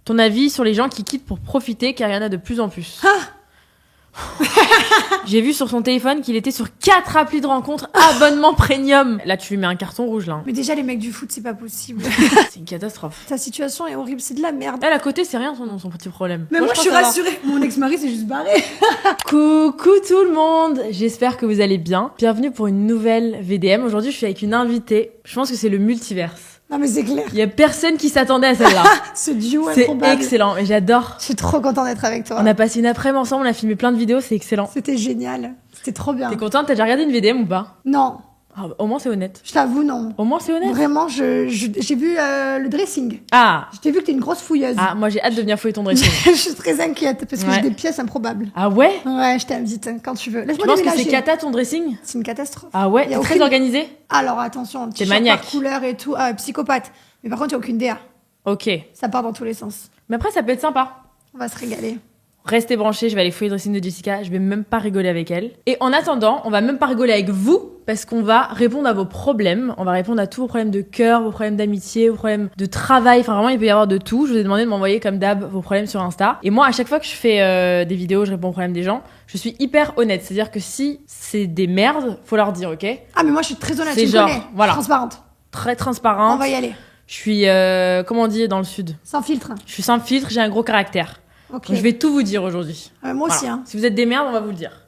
Ton avis sur les gens qui quittent pour profiter, car il y en a de plus en plus. J'ai vu sur son téléphone qu'il était sur 4 applis de rencontres abonnement premium. Là, tu lui mets un carton rouge, là. Mais déjà, les mecs du foot, c'est pas possible. C'est une catastrophe. Ta situation est horrible, c'est de la merde. Elle, à côté, c'est rien son petit problème. Mais moi je suis rassurée. Mon ex-mari s'est juste barré. Coucou tout le monde. J'espère que vous allez bien. Bienvenue pour une nouvelle VDM. Aujourd'hui, je suis avec une invitée. Je pense que c'est le multiverse. Non mais c'est clair. Il y a personne qui s'attendait à celle-là. Ce duo C'est improbable. excellent et j'adore. Je suis trop contente d'être avec toi. On a passé une après-midi ensemble, on a filmé plein de vidéos, c'est excellent. C'était génial. C'était trop bien. T'es contente? T'as déjà regardé une VDM ou pas? Non, Ah, au moins c'est honnête. je t'avoue, non. Au moins c'est honnête. Vraiment, j'ai vu le dressing. Ah. J'ai vu que t'es une grosse fouilleuse. Ah, moi j'ai hâte de venir fouiller ton dressing. Je suis très inquiète parce que Ouais. j'ai des pièces improbables. Ah ouais? Ouais, je t'invite quand tu veux. Tu Laisse-moi penses que déménager. c'est cata ton dressing? C'est une catastrophe. Ah ouais? Y a T'es très aucune- organisé? Alors attention, T'es t-shirt maniaque. par couleur et tout. Psychopathe. Mais par contre, il n'y a aucune DA. Ok. Ça part dans tous les sens. Mais après ça peut être sympa. On va se régaler. Restez branchés, je vais aller fouiller le dressing de Jessica, je vais même pas rigoler avec elle. Et en attendant, on va même pas rigoler avec vous, parce qu'on va répondre à vos problèmes. On va répondre à tous vos problèmes de cœur, vos problèmes d'amitié, vos problèmes de travail. Enfin vraiment, il peut y avoir de tout. Je vous ai demandé de m'envoyer comme d'hab vos problèmes sur Insta. Et moi, à chaque fois que je fais des vidéos, je réponds aux problèmes des gens, je suis hyper honnête. C'est-à-dire que si c'est des merdes, faut leur dire, ok? Ah, mais moi, je suis très honnête. C'est tu me genre, connais. voilà. Transparente. Très On transparente. va y aller. Je suis, comment on dit dans le sud? Sans filtre. Je suis sans filtre, j'ai un gros caractère. Ok. Donc je vais tout vous dire aujourd'hui. Moi aussi, Voilà. hein. Si vous êtes des merdes, on va vous le dire.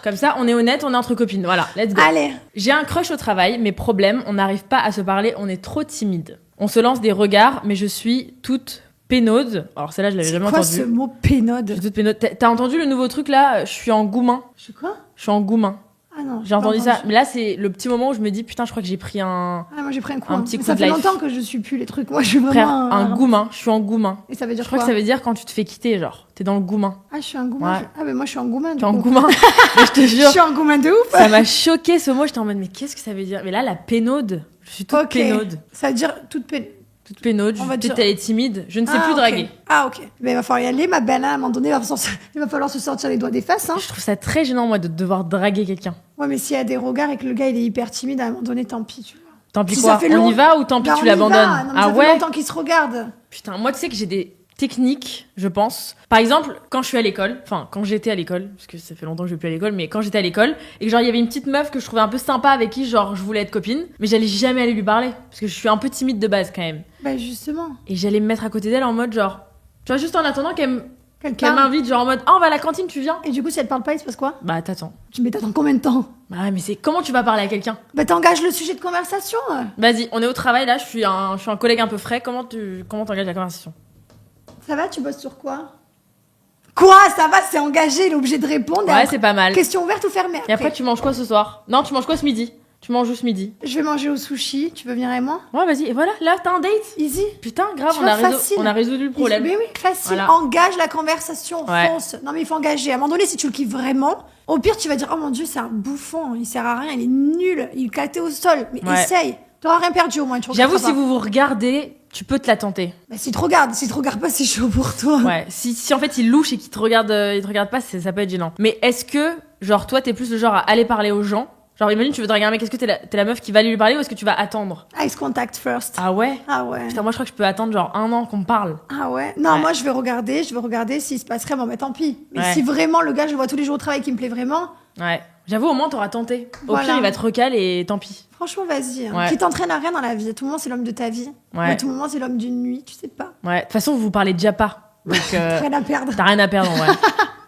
Comme ça, on est honnête, on est entre copines. Voilà, let's go. Allez. J'ai un crush au travail, mais problème, on n'arrive pas à se parler, on est trop timide. On se lance des regards, mais je suis toute pénaude. Alors celle-là, je l'avais C'est jamais quoi entendue. ce mot Je pénode? suis toute pénaude. T'as entendu le nouveau truc là? Je suis en goumin. Je suis quoi? Je suis en goumin. Ah non. J'ai entendu ça. Mais là, c'est le petit moment où je me dis, putain, je crois que j'ai pris un... Ah, moi j'ai pris un coup. Un hein. petit Mais coup ça de fait life. longtemps que je suis plus les trucs. Moi je suis Frère, vraiment. un goumin. Je suis en goumin. Et ça veut dire Je crois quoi? que ça veut dire quand tu te fais quitter, genre. T'es dans le goumin. Ah, je suis un goumin. Ouais. Ah, mais moi je suis un goumin. T'es en goumin. Mais je te Je jure. suis un goumin de ouf. Ça m'a choqué ce mot, j'étais en mode mais qu'est-ce que ça veut dire? Mais là la pénaude, je suis toute Ok. pénaude. Ça veut dire toute pénode. Toute pénaude, On va peut-être dire- elle est timide, je ne sais plus ok. draguer. Ah, ok. Mais il va falloir y aller, ma belle. Hein. À un moment donné, il va falloir se sortir les doigts des faces. Hein. Je trouve ça très gênant moi de devoir draguer quelqu'un. Ouais, mais s'il y a des regards et que le gars il est hyper timide, à un moment donné, tant pis. Tu vois. Tant pis Si quoi, ça fait on long- y va ou tant pis Bah, tu on y l'abandonnes? va. Non, mais Ah ça fait ouais? longtemps qu'ils se regardent. Putain, moi tu sais que j'ai des techniques, je pense. Par exemple, quand je suis à l'école, enfin quand j'étais à l'école, parce que ça fait longtemps que je vais plus à l'école, mais quand j'étais à l'école, et que genre il y avait une petite meuf que je trouvais un peu sympa avec qui genre je voulais être copine, mais j'allais jamais aller lui parler, parce que je suis un peu timide de base quand même. Bah, justement. Et j'allais me mettre à côté d'elle en mode genre, tu vois, juste en attendant qu'elle Quelqu'un. m'invite, genre en mode, ah on va à la cantine, tu viens? Et du coup, si elle te parle pas, il se passe quoi? Bah t'attends. Mais t'attends combien de temps? Bah ouais, mais c'est comment tu vas parler à quelqu'un? Bah, t'engages le sujet de conversation. Vas-y, on est au travail là, je suis un collègue un peu frais, comment t'engages la conversation? Ça va, tu bosses sur quoi? Quoi? Ça va, c'est engagé, il est obligé de répondre. Et Ouais, après- c'est pas mal. Question ouverte ou fermée? Et après tu manges quoi ce soir? Non, tu manges quoi ce midi? Tu manges où ce midi? Je vais manger au sushi, tu veux venir avec moi? Ouais, vas-y, et voilà, là t'as un date? Easy. Putain, grave, Tu on vois, a, facile. on a résolu le problème. Mais oui, facile. Voilà. Engage la conversation, Ouais. fonce. Non, mais il faut engager. À un moment donné, si tu le kiffes vraiment, au pire, tu vas dire, oh mon Dieu, c'est un bouffon, il sert à rien, il est nul, il est éclaté au sol. Mais Ouais. essaye. T'auras rien perdu au moins. Tu J'avoue, regretteras si pas. vous vous regardez, tu peux te la tenter. Bah, s'il te regarde pas, c'est chaud pour toi. Ouais, si en fait il louche et qu'il te regarde, il te regarde pas, ça peut être gênant. Mais est-ce que, genre, toi t'es plus le genre à aller parler aux gens? Genre, imagine, tu veux draguer un mec, est-ce que t'es la meuf qui va aller lui parler ou est-ce que tu vas attendre? Eyes contact first. Ah ouais? Ah ouais. Putain, moi je crois que je peux attendre genre 1 an qu'on me parle. Ah ouais. Non, Ouais. moi, je vais regarder s'il se passe rien, bon, bah, tant pis. Mais Ouais. si vraiment le gars, je le vois tous les jours au travail qui me plaît vraiment, Ouais. J'avoue, au moins t'auras tenté. Au Voilà. pire, il va te recaler et tant pis. franchement, vas-y. Hein. Ouais. Qui t'entraîne à rien dans la vie. À tout moment, c'est l'homme de ta vie. Ouais. À tout moment, c'est l'homme d'une nuit, tu sais pas. Ouais. De toute façon, vous vous parlez déjà pas. Donc, Rien à perdre. t'as rien à perdre, ouais.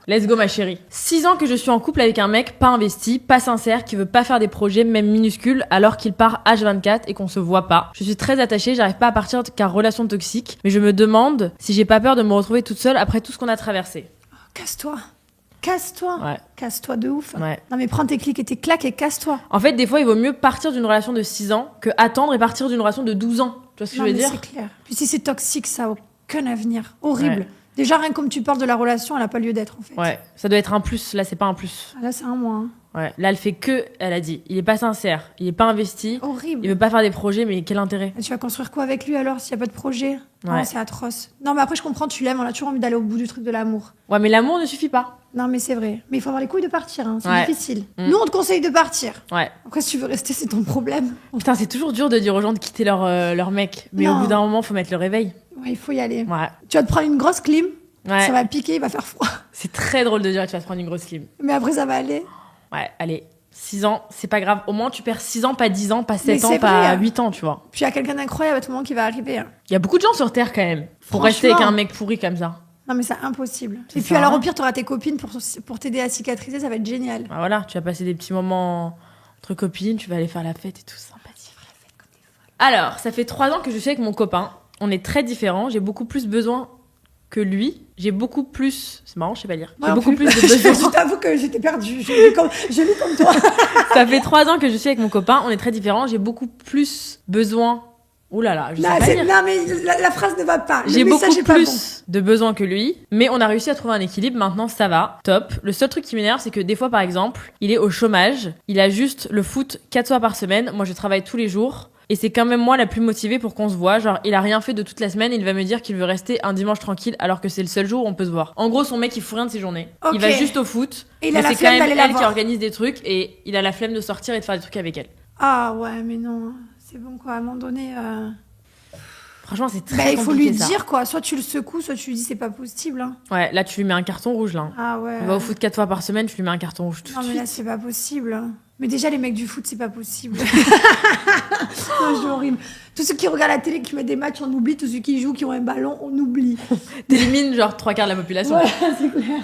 Let's go, ma chérie. 6 ans que je suis en couple avec un mec pas investi, pas sincère, qui veut pas faire des projets, même minuscules, alors qu'il part H24 et qu'on se voit pas. Je suis très attachée, j'arrive pas à partir car relation toxique, mais je me demande si j'ai pas peur de me retrouver toute seule après tout ce qu'on a traversé. Casse-toi. Casse-toi. Ouais. Casse-toi de ouf. Ouais. Non, mais prends tes clics et tes claques et casse-toi. En fait, des fois, il vaut mieux partir d'une relation de 6 ans que attendre et partir d'une relation de 12 ans. Tu vois ce que Non, je veux mais dire? c'est clair. Puis si c'est toxique, ça a aucun avenir. Horrible. Ouais. Déjà, rien que comme tu parles de la relation, elle a pas lieu d'être, en fait. Ouais. Ça doit être un plus. Là, c'est pas un plus. Ah, là, c'est un mois. Hein. Ouais. Là, elle fait que, elle a dit, il est pas sincère, il est pas investi, Horrible. il veut pas faire des projets, mais quel intérêt? Et tu vas construire quoi avec lui alors s'il n'y a pas de projet? Non, Ouais. c'est atroce. Non, mais après, je comprends, tu l'aimes, on a toujours envie d'aller au bout du truc de l'amour. Ouais, mais l'amour ne suffit pas. Non, mais c'est vrai. Mais il faut avoir les couilles de partir, hein. C'est Ouais. difficile. Mm. Nous, on te conseille de partir. Ouais. Après, si tu veux rester, c'est ton problème. Putain, c'est toujours dur de dire aux gens de quitter leur mec. Mais au Non. bout d'un moment, faut mettre le réveil. Ouais, il faut y aller. Ouais. Tu vas te prendre une grosse clim, Ouais. ça va piquer, il va faire froid. C'est très drôle de dire que tu vas te prendre une grosse clim. Mais après, ça va aller. Ouais, allez. 6 ans, c'est pas grave. Au moins, tu perds 6 ans, pas 10 ans, pas 7 ans, c'est pas vrai, hein. 8 ans, tu vois. Puis il y a quelqu'un d'incroyable à tout moment qui va arriver. Il y a beaucoup de gens sur Terre, quand même. Pour Franchement. rester avec un mec pourri comme ça. Non, mais c'est impossible. C'est Et puis ça, alors, hein. au pire, t'auras tes copines pour t'aider à cicatriser, ça va être génial. Bah voilà, tu vas passer des petits moments entre copines, tu vas aller faire la fête et tout, sympathique. Alors, ça fait 3 ans que je suis avec mon copain. On est très différents. J'ai beaucoup plus besoin que lui. J'ai beaucoup plus... C'est marrant, je sais pas lire. J'ai Moi non beaucoup plus de Je besoin. t'avoue que j'étais perdue. Je lis comme toi. Ça fait 3 ans que je suis avec mon copain. On est très différents. J'ai beaucoup plus besoin... Ouh là là, je sais pas lire. Non, mais la phrase ne va pas. J'ai Le beaucoup message est pas plus de besoins que lui, mais on a réussi à trouver un équilibre. Maintenant, ça va, top. Le seul truc qui m'énerve, c'est que des fois, par exemple, il est au chômage, il a juste le foot 4 fois par semaine. Moi, je travaille tous les jours. Et c'est quand même moi la plus motivée pour qu'on se voit. Genre, il a rien fait de toute la semaine, il va me dire qu'il veut rester un dimanche tranquille alors que c'est le seul jour où on peut se voir. En gros, son mec, il fout rien de ses journées. Ok. Il va juste au foot. Et il mais a la c'est quand flemme même d'aller la elle qui voir. organise des trucs et il a la flemme de sortir et de faire des trucs avec elle. Ah ouais, mais non. C'est bon, quoi. À un moment donné... Franchement, c'est très Bah, il faut compliqué, lui ça. dire, quoi. Soit tu le secoues, soit tu lui dis c'est pas possible. Hein. Ouais, là, tu lui mets un carton rouge, là. Ah ouais. Il va au foot 4 fois par semaine, tu lui mets un carton rouge tout Non, de mais suite. là, c'est pas possible. Hein. Mais déjà, les mecs du foot, c'est pas possible. Non, c'est horrible. Tous ceux qui regardent la télé, qui mettent des matchs, on oublie. Tous ceux qui jouent, qui ont un ballon, on oublie. T'élimines genre 3 quarts de la population. Voilà, c'est clair.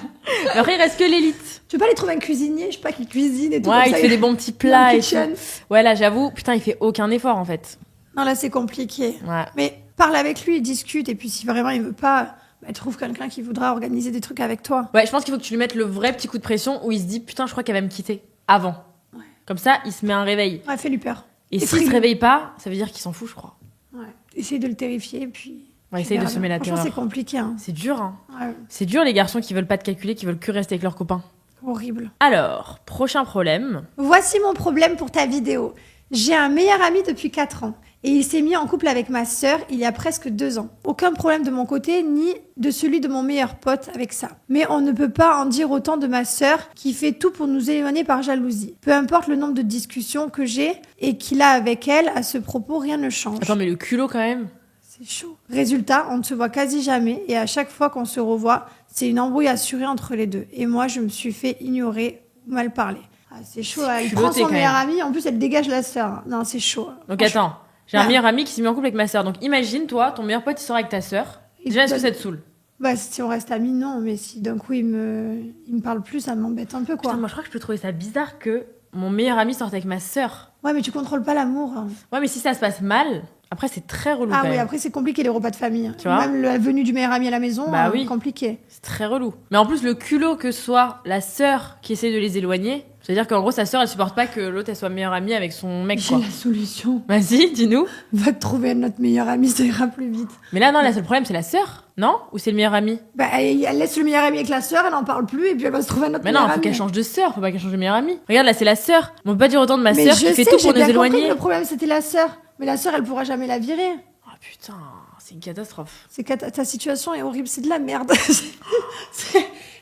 Mais après, il reste que l'élite. Tu veux pas aller trouver un cuisinier, je sais pas, qui cuisine et tout. Ouais, comme il ça, fait des bons petits il a un plats et tout. kitchen. Ouais, là, j'avoue, putain, il fait aucun effort en fait. Non, là, c'est compliqué. Ouais. Mais parle avec lui, discute. Et puis, si vraiment il veut pas, bah, trouve quelqu'un qui voudra organiser des trucs avec toi. Ouais, je pense qu'il faut que tu lui mettes le vrai petit coup de pression où il se dit putain, je crois qu'elle va me quitter avant. Ouais. Comme ça, il se met un réveil. Ouais, fais-lui peur. Et Et s'il se frile. réveille pas, ça veut dire qu'il s'en fout, je crois. Ouais. Essaye de le terrifier, puis... Ouais, essaye de verra semer bien. la Franchement, terreur. c'est compliqué. Hein. C'est dur, hein. Ouais, C'est dur les garçons qui veulent pas te calculer, qui veulent que rester avec leurs copains. horrible. Alors, prochain problème. Voici mon problème pour ta vidéo. J'ai un meilleur ami depuis 4 ans et il s'est mis en couple avec ma sœur il y a presque 2 ans. Aucun problème de mon côté ni de celui de mon meilleur pote avec ça. Mais on ne peut pas en dire autant de ma sœur qui fait tout pour nous éloigner par jalousie. Peu importe le nombre de discussions que j'ai et qu'il a avec elle, à ce propos, rien ne change. Attends, mais le culot quand même. C'est chaud. Résultat, on ne se voit quasi jamais et à chaque fois qu'on se revoit, c'est une embrouille assurée entre les deux. Et moi, je me suis fait ignorer ou mal parler. Ah, c'est chaud. C'est Il culotté, prend son quand meilleur même. ami, en plus elle dégage la sœur. Non, c'est chaud. Donc Franchement. attends, j'ai un Ouais. meilleur ami qui s'est mis en couple avec ma sœur. Donc imagine, toi, ton meilleur pote, il sort avec ta sœur. Il Déjà, est-ce te que donne- ça te saoule? Bah, si on reste amis, non. Mais si d'un coup il me parle plus, ça m'embête un peu, quoi. Putain, moi, je crois que je peux trouver ça bizarre que mon meilleur ami sorte avec ma sœur. Ouais, mais tu contrôles pas l'amour. Hein. Ouais, mais si ça se passe mal, après, c'est très relou Ah quand oui, même. après c'est compliqué les repas de famille. Tu vois Même la venue du meilleur ami à la maison, Bah oui. compliqué. C'est très relou. Mais en plus, le culot que soit la sœur qui essaye de les éloigner, c'est-à-dire qu'en gros, sa sœur, elle supporte pas que l'autre, elle soit meilleure amie avec son mec, J'ai quoi. la solution. Vas-y, dis-nous. Va te trouver un autre meilleur ami, ça ira plus vite. Mais là, non, là, le problème, c'est la sœur, non? Ou c'est le meilleur ami? Bah, elle laisse le meilleur ami avec la sœur, elle en parle plus et puis elle va se trouver un autre Mais non, meilleur faut ami. qu'elle change de sœur, faut pas qu'elle change de meilleur ami. Regarde, là, c'est la sœur. On peut pas dire autant de ma Mais sœur je qui fait sais, tout j'ai pour nous bien compris éloigner. que le problème c'était la sœur. Mais la sœur, elle pourra jamais la virer. Oh putain, c'est une catastrophe. C'est que ta situation est horrible, c'est de la merde.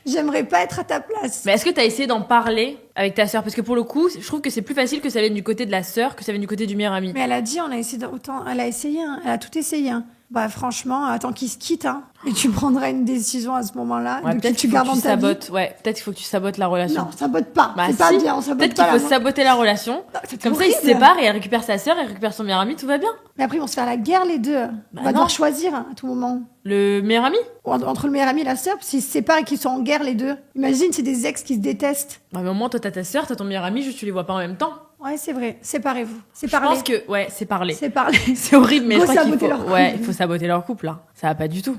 J'aimerais pas être à ta place. Mais est-ce que t'as essayé d'en parler avec ta sœur? Parce que pour le coup, je trouve que c'est plus facile que ça vienne du côté de la sœur que ça vienne du côté du meilleur ami. Mais elle a dit, on a essayé autant, elle a essayé, hein. Elle a tout essayé. Hein. Bah franchement, attends qu'ils se quittent, hein. Et tu prendras une décision à ce moment-là Ouais, de qui peut-être tu qu'il faut gardes que dans tu ta vie. sabotes. Ouais, peut-être qu'il faut que tu sabotes la relation. Non, sabote pas. Bah c'est pas si. bien, on sabote Peut-être pas qu'il faut la saboter la relation. Non, c'est Comme ça, ils se horrible. séparent et elle récupère sa sœur, elle récupère son meilleur ami, tout va bien. Mais après, ils vont se faire la guerre les deux. On va non. devoir choisir hein, à tout moment. Le meilleur ami? Entre le meilleur ami et la sœur, s'ils se séparent et qu'ils sont en guerre les deux. Imagine, c'est des ex qui se détestent. Bah, mais au moins, toi, t'as ta sœur, t'as ton meilleur ami, juste tu les vois pas en même temps. Ouais, c'est vrai. Séparez-vous. C'est Je parler. pense que, ouais, c'est parler. C'est parler. C'est horrible, mais Faut je crois qu'il saboter faut, leur couple. ouais, il faut saboter leur couple, là. Ça va pas du tout.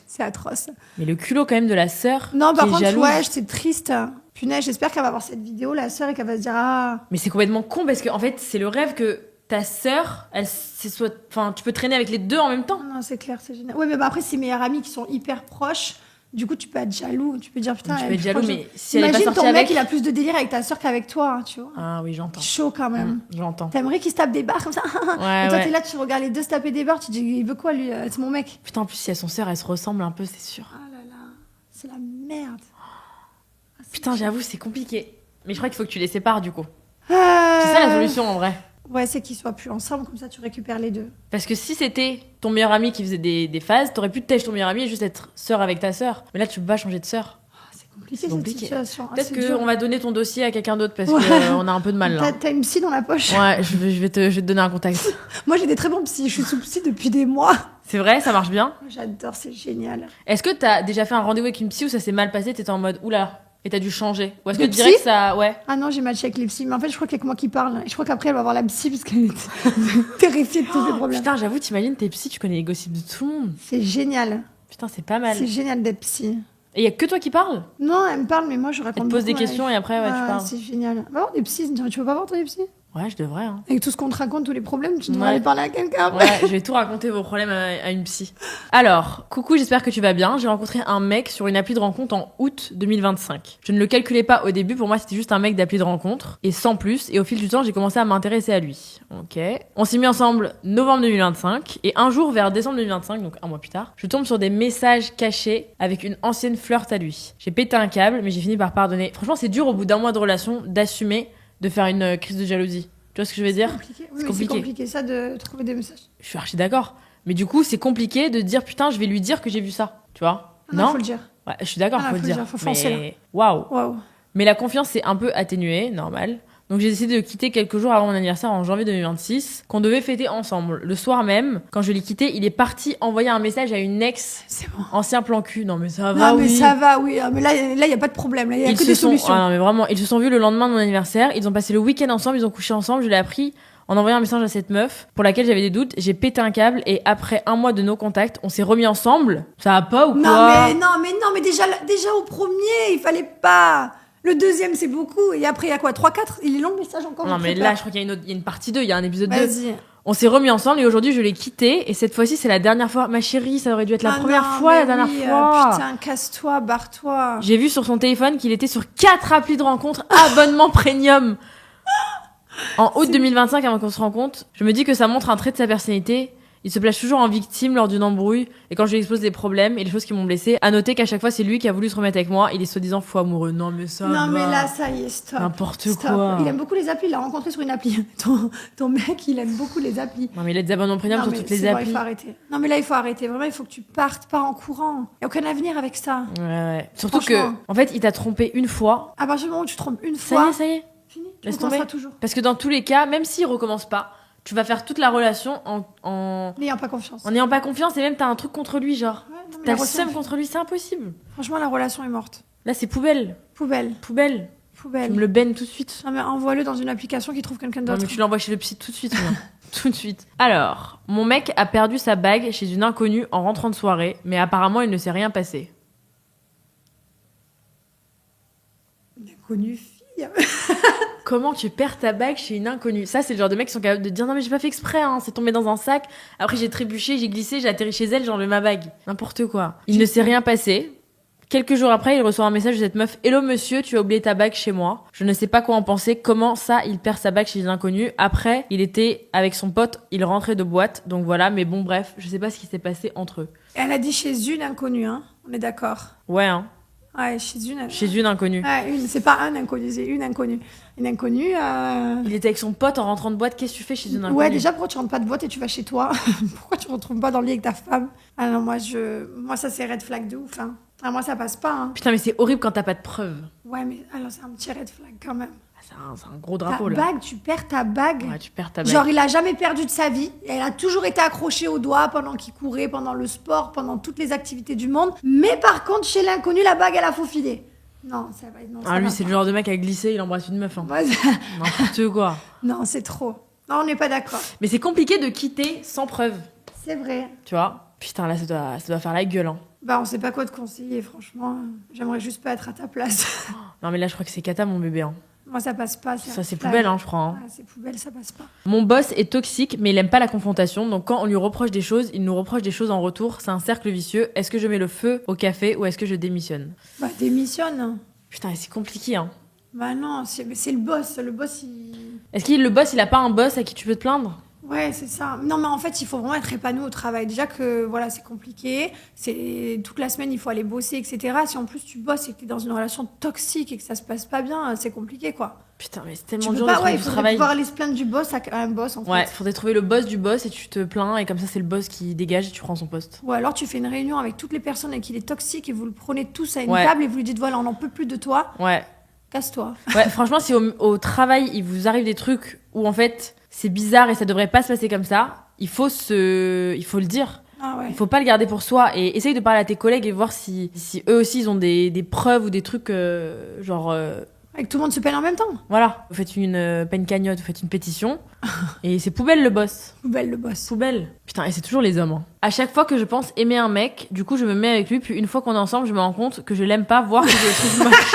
C'est atroce. Mais le culot, quand même, de la sœur. Non, qui par est contre, jalouse. ouais, c'est triste. Punaise, j'espère qu'elle va voir cette vidéo, la sœur, et qu'elle va se dire ah. Mais c'est complètement con parce que, en fait, c'est le rêve que ta sœur, enfin, tu peux traîner avec les deux en même temps. Non, c'est clair, c'est génial. Ouais, mais bah après, ses meilleurs amis qui sont hyper proches. Du coup, tu peux être jaloux. Tu peux dire putain. Tu elle peux est être plus jaloux, proche de- mais si elle est pas Imagine sortie ton avec. mec, il a plus de délire avec ta sœur qu'avec toi, hein, tu vois. Ah oui, j'entends. Chaud quand même. J'entends. T'aimerais qu'il se tape des barres comme ça. Ouais, Et toi, ouais. t'es là, tu regardes les deux se taper des barres, tu te dis, il veut quoi lui C'est mon mec. Putain, en plus, si à son sœur, elle se ressemble un peu, c'est sûr. Ah là là, c'est la merde. Putain, j'avoue, c'est compliqué. Mais je crois qu'il faut que tu les sépares, du coup. C'est C'est ça la solution, en vrai. Ouais, c'est qu'ils soient plus ensemble, comme ça tu récupères les deux. Parce que si c'était ton meilleur ami qui faisait des phases, t'aurais pu te tèche ton meilleur ami et juste être sœur avec ta sœur. Mais là, tu peux pas changer de sœur. C'est compliqué, C'est compliqué. cette situation. Peut-être c'est dur. qu'on va donner ton dossier à quelqu'un d'autre parce Ouais. qu'on a un peu de mal là. T'as une psy dans la poche. Ouais, je vais te donner un contact. Moi, j'ai des très bons psys. Je suis sous psy depuis des mois. C'est vrai, ça marche bien. J'adore, c'est génial. Est-ce que t'as déjà fait un rendez-vous avec une psy où ça s'est mal passé, t'étais en mode oula et t'as dû changer? Ou est-ce que De tu dirais que psy ça. Ouais. Ah non, j'ai matché avec les psys. Mais en fait, je crois qu'il y a que moi qui parle. Et je crois qu'après, elle va voir la psy parce qu'elle est terrifiée de tous les problèmes. Putain, j'avoue, t'imagines, t'es psy, tu connais les gossips de tout le monde. C'est génial. Putain, c'est pas mal. C'est génial d'être psy. Et y a que toi qui parles? Non, elle me parle, mais moi, je Elle raconte te pose des beaucoup, ouais. questions et après, ouais, tu Ah, parles. c'est génial. Va voir des psys. Tu veux pas voir toi des psys? Ouais, je devrais. Hein. Avec tout ce qu'on te raconte, tous les problèmes, tu devrais Ouais. aller parler à quelqu'un après. Ouais, je vais tout raconter vos problèmes à une psy. Alors, coucou, j'espère que tu vas bien. J'ai rencontré un mec sur une appli de rencontre en août 2025. Je ne le calculais pas au début, pour moi c'était juste un mec d'appli de rencontre, et sans plus, et au fil du temps j'ai commencé à m'intéresser à lui. Ok. On s'est mis ensemble novembre 2025, et un jour vers décembre 2025, donc un mois plus tard, je tombe sur des messages cachés avec une ancienne flirte à lui. J'ai pété un câble, mais j'ai fini par pardonner. Franchement, c'est dur au bout d'un mois de relation d'assumer de faire une crise de jalousie. Tu vois ce que je veux dire? Compliqué. Oui, C'est mais compliqué. c'est compliqué ça de trouver des messages. Je suis archi d'accord. Mais du coup, c'est compliqué de dire putain, je vais lui dire que j'ai vu ça. Tu vois? Ah non, faut le dire. Ouais, je suis d'accord, Ah, faut le dire. faut foncer, Mais waouh. Waouh. Mais la confiance s'est un peu atténuée, normal. Donc j'ai décidé de quitter quelques jours avant mon anniversaire en janvier 2026, qu'on devait fêter ensemble. Le soir même, quand je l'ai quitté, il est parti envoyer un message à une ex C'est bon. ancien plan cul. Non mais ça va, Non, mais oui. ça va, oui. Ah, mais là, il n'y a pas de problème. Là, il y a Ils que se des sont... solutions. Ah non mais vraiment, ils se sont vus le lendemain de mon anniversaire. Ils ont passé le week-end ensemble, ils ont couché ensemble. Je l'ai appris en envoyant un message à cette meuf pour laquelle j'avais des doutes. J'ai pété un câble et après un mois de nos contacts, on s'est remis ensemble. Ça va pas ou quoi? Non, mais déjà au premier, il fallait pas. Le deuxième, c'est beaucoup. Et après, il y a quoi 3-4? Il est long le message encore. Non j'ai mais très là, peur. je crois qu'il y a il y a une partie 2, il y a un épisode 2. Vas-y. On s'est remis ensemble et aujourd'hui je l'ai quitté et cette fois-ci c'est la dernière fois. Ma chérie, ça aurait dû être la Ah première non, fois, mais la dernière oui, fois. Putain, casse-toi, barre-toi. J'ai vu sur son téléphone qu'il était sur 4 applis de rencontre abonnement premium. En août 2025 avant qu'on se rencontre, je me dis que ça montre un trait de sa personnalité. Il se place toujours en victime lors d'une embrouille et quand je lui expose des problèmes et les choses qui m'ont blessé, à noter qu'à chaque fois c'est lui qui a voulu se remettre avec moi. Il est soi-disant fou amoureux. Non mais ça Non, va. mais là, ça y est, stop. N'importe Stop. quoi. Il aime beaucoup les applis. Il l'a rencontré sur une appli. Ton mec, il aime beaucoup les applis. Non mais il a des abonnements premium Non, sur mais toutes les c'est bon, applis. il faut arrêter. Non, mais là, il faut arrêter. Vraiment, il faut que tu partes, pas en courant. Il n'y a aucun avenir avec ça. Ouais. Surtout que, Franchement. en fait, il t'a trompé une fois. À partir du moment où tu te trompes une fois, Ça y est. fini. Tu Laisse recommenceras tomber. toujours. Parce que dans tous les cas, même s'il recommence pas, tu vas faire toute la relation en N'ayant pas confiance. n'ayant pas confiance et même t'as un truc contre lui, genre. Ouais, non, mais T'as la le relation- seum contre lui, c'est impossible. Franchement, la relation est morte. Là, c'est poubelle. Poubelle. Poubelle. Tu Poubelle. me le bennes tout de suite. Non, mais envoie-le dans une application qui trouve quelqu'un Non, d'autre. mais tu l'envoies chez le psy tout de suite, moi. Tout de suite. Alors, mon mec a perdu sa bague chez une inconnue en rentrant de soirée, mais apparemment, il ne s'est rien passé. Une inconnue fille. Comment tu perds ta bague chez une inconnue? Ça, c'est le genre de mecs qui sont capables de dire non, mais j'ai pas fait exprès, hein, c'est tombé dans un sac. Après, j'ai trébuché, j'ai glissé, j'ai atterri chez elle, j'ai enlevé ma bague. N'importe quoi. Il ne s'est rien passé. Quelques jours après, il reçoit un message de cette meuf. Hello monsieur, tu as oublié ta bague chez moi. Je ne sais pas quoi en penser. Comment ça, il perd sa bague chez une inconnue? Après, il était avec son pote, il rentrait de boîte. Donc voilà, mais bon, bref, je sais pas ce qui s'est passé entre eux. Elle a dit chez une inconnue, hein. On est d'accord. Ouais, hein. Ouais, chez une. Chez une inconnue. Ouais, une. C'est pas un inconnu, c'est une inconnue. Une inconnue. Il était avec son pote en rentrant de boîte. Qu'est-ce que tu fais chez une inconnue? Ouais, déjà, pourquoi tu rentres pas de boîte et tu vas chez toi? Pourquoi tu ne retrouves pas dans le lit avec ta femme? Ah non, moi, ça, c'est red flag de ouf, hein. Ah, moi, ça passe pas, hein. Putain, mais c'est horrible quand t'as pas de preuves. Ouais, mais alors, c'est un petit red flag quand même. C'est un gros Ta drapeau, là. bague, tu perds ta bague. Ouais, tu perds ta bague. Genre, il a jamais perdu de sa vie. Elle a toujours été accrochée au doigt pendant qu'il courait, pendant le sport, pendant toutes les activités du monde. Mais par contre, chez l'inconnu, la bague, elle a faufilé. Non, ça va. Non, ça Ah, lui, va c'est pas. le genre de mec à glisser, il embrasse une meuf. Hein. Ouais, N'importe quoi. non, c'est trop. Non, on n'est pas d'accord. Mais c'est compliqué de quitter sans preuve, C'est vrai. tu vois. Putain, là, ça doit faire la gueule. Hein. Bah, on sait pas quoi te conseiller, franchement. J'aimerais juste pas être à ta place. Non, mais là, je crois que c'est cata, mon bébé. Hein. Moi, ça passe pas. Ça, c'est red flag. poubelle, hein, je crois. Hein. Ouais, c'est poubelle, ça passe pas. Mon boss est toxique, mais il aime pas la confrontation. Donc, quand on lui reproche des choses, il nous reproche des choses en retour. C'est un cercle vicieux. Est-ce que je mets le feu au café ou est-ce que je démissionne? Bah, démissionne. Putain, et c'est compliqué, hein. Bah non, c'est le boss. Le boss, il... Est-ce que le boss, il a pas un boss à qui tu peux te plaindre? Ouais, c'est ça. Non, mais en fait, il faut vraiment être épanoui au travail. Déjà que, voilà, c'est compliqué. C'est toute la semaine, il faut aller bosser, etc. Si en plus tu bosses et que t'es dans une relation toxique et que ça se passe pas bien, c'est compliqué, quoi. Putain, mais c'est Tu tellement peux dur pas, de trouver il du faudrait travail. pouvoir aller se plaindre du boss à un boss, en fait. Ouais, faudrait trouver le boss du boss et tu te plains et comme ça c'est le boss qui dégage et tu prends son poste. Ou alors tu fais une réunion avec toutes les personnes avec qui il est toxique et vous le prenez tous à une Ouais. table et vous lui dites voilà, on n'en peut plus de toi, Ouais. casse-toi. Ouais, franchement, si au travail il vous arrive des trucs où en fait c'est bizarre et ça devrait pas se passer comme ça, il faut le dire. Ah ouais. Il faut pas le garder pour soi et essaye de parler à tes collègues et voir si eux aussi ils ont des preuves ou des trucs Avec tout le monde se pèle en même temps. voilà. Vous faites pas une cagnotte, vous faites une pétition et c'est poubelle le boss. Poubelle le boss. Poubelle. Putain, et c'est toujours les hommes. Hein. À chaque fois que je pense aimer un mec, du coup je me mets avec lui, puis une fois qu'on est ensemble, je me rends compte que je l'aime pas, voire que je le trouve moche.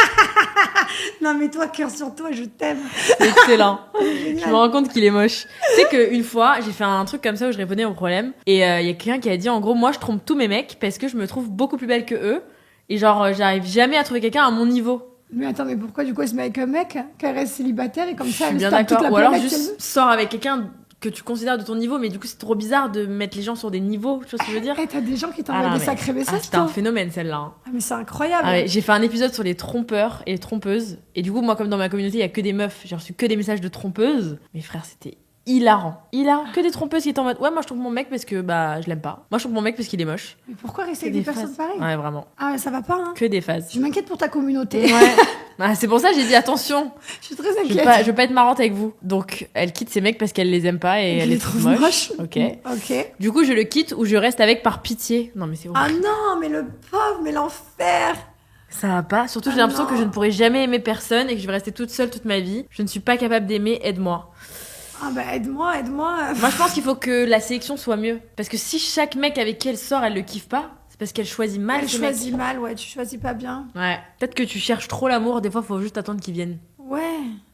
Non mais toi, cœur sur toi, je t'aime. C'est excellent. Je me rends compte qu'il est moche. Tu sais qu'une fois, j'ai fait un truc comme ça où je répondais aux problèmes. Et il y a quelqu'un qui a dit, en gros, moi, je trompe tous mes mecs parce que je me trouve beaucoup plus belle que eux. Et genre, j'arrive jamais à trouver quelqu'un à mon niveau. Mais attends, mais pourquoi du coup elle se met avec un mec qu'elle reste célibataire et comme Je ça suis elle bien se tape toute d'accord. la Ou alors planète qu'elle juste sors avec quelqu'un que tu considères de ton niveau. Mais du coup, c'est trop bizarre de mettre les gens sur des niveaux. Tu vois ce que je veux dire? veut. Eh, t'as des gens qui Ah t'envoient non, des mais- sacrés messages, C'était un toi. phénomène, celle-là. Hein. Ah, mais c'est incroyable. Ah ouais, j'ai fait un épisode sur les trompeurs et les trompeuses. Et du coup, moi, comme dans ma communauté, il y a que des meufs, j'ai reçu que des messages de trompeuses. Mes frères, c'était hilarant. Hilarant. Que des trompeuses qui étaient en mode ouais, moi je trouve mon mec parce que bah je l'aime pas. Moi je trouve mon mec parce qu'il est moche. Mais pourquoi rester Que avec des des personnes phases. pareilles Ouais, vraiment. Ah, ça va pas, hein. Que des phases. Je m'inquiète pour ta communauté. Ouais. Ah, c'est pour ça que j'ai dit attention. Je suis très Je inquiète. veux pas être marrante avec vous. Donc elle quitte ses mecs parce qu'elle les aime pas et elle les trouve moches. Ok. Ok. Du coup, je le quitte ou je reste avec par pitié. Non mais c'est Ah horrible. non, mais le pauvre, mais l'enfer. Ça va pas. Surtout, Ah j'ai l'impression non. que je ne pourrai jamais aimer personne et que je vais rester toute seule toute ma vie. Je ne suis pas capable d'aimer. Aide-moi. Ah bah aide-moi, aide-moi. Moi, je pense qu'il faut que la sélection soit mieux. Parce que si chaque mec avec qui elle sort, elle le kiffe pas, c'est parce qu'elle choisit mal Elle ce choisit mec. mal, ouais, tu choisis pas bien. Ouais. Peut-être que tu cherches trop l'amour, des fois, faut juste attendre qu'il vienne. Ouais.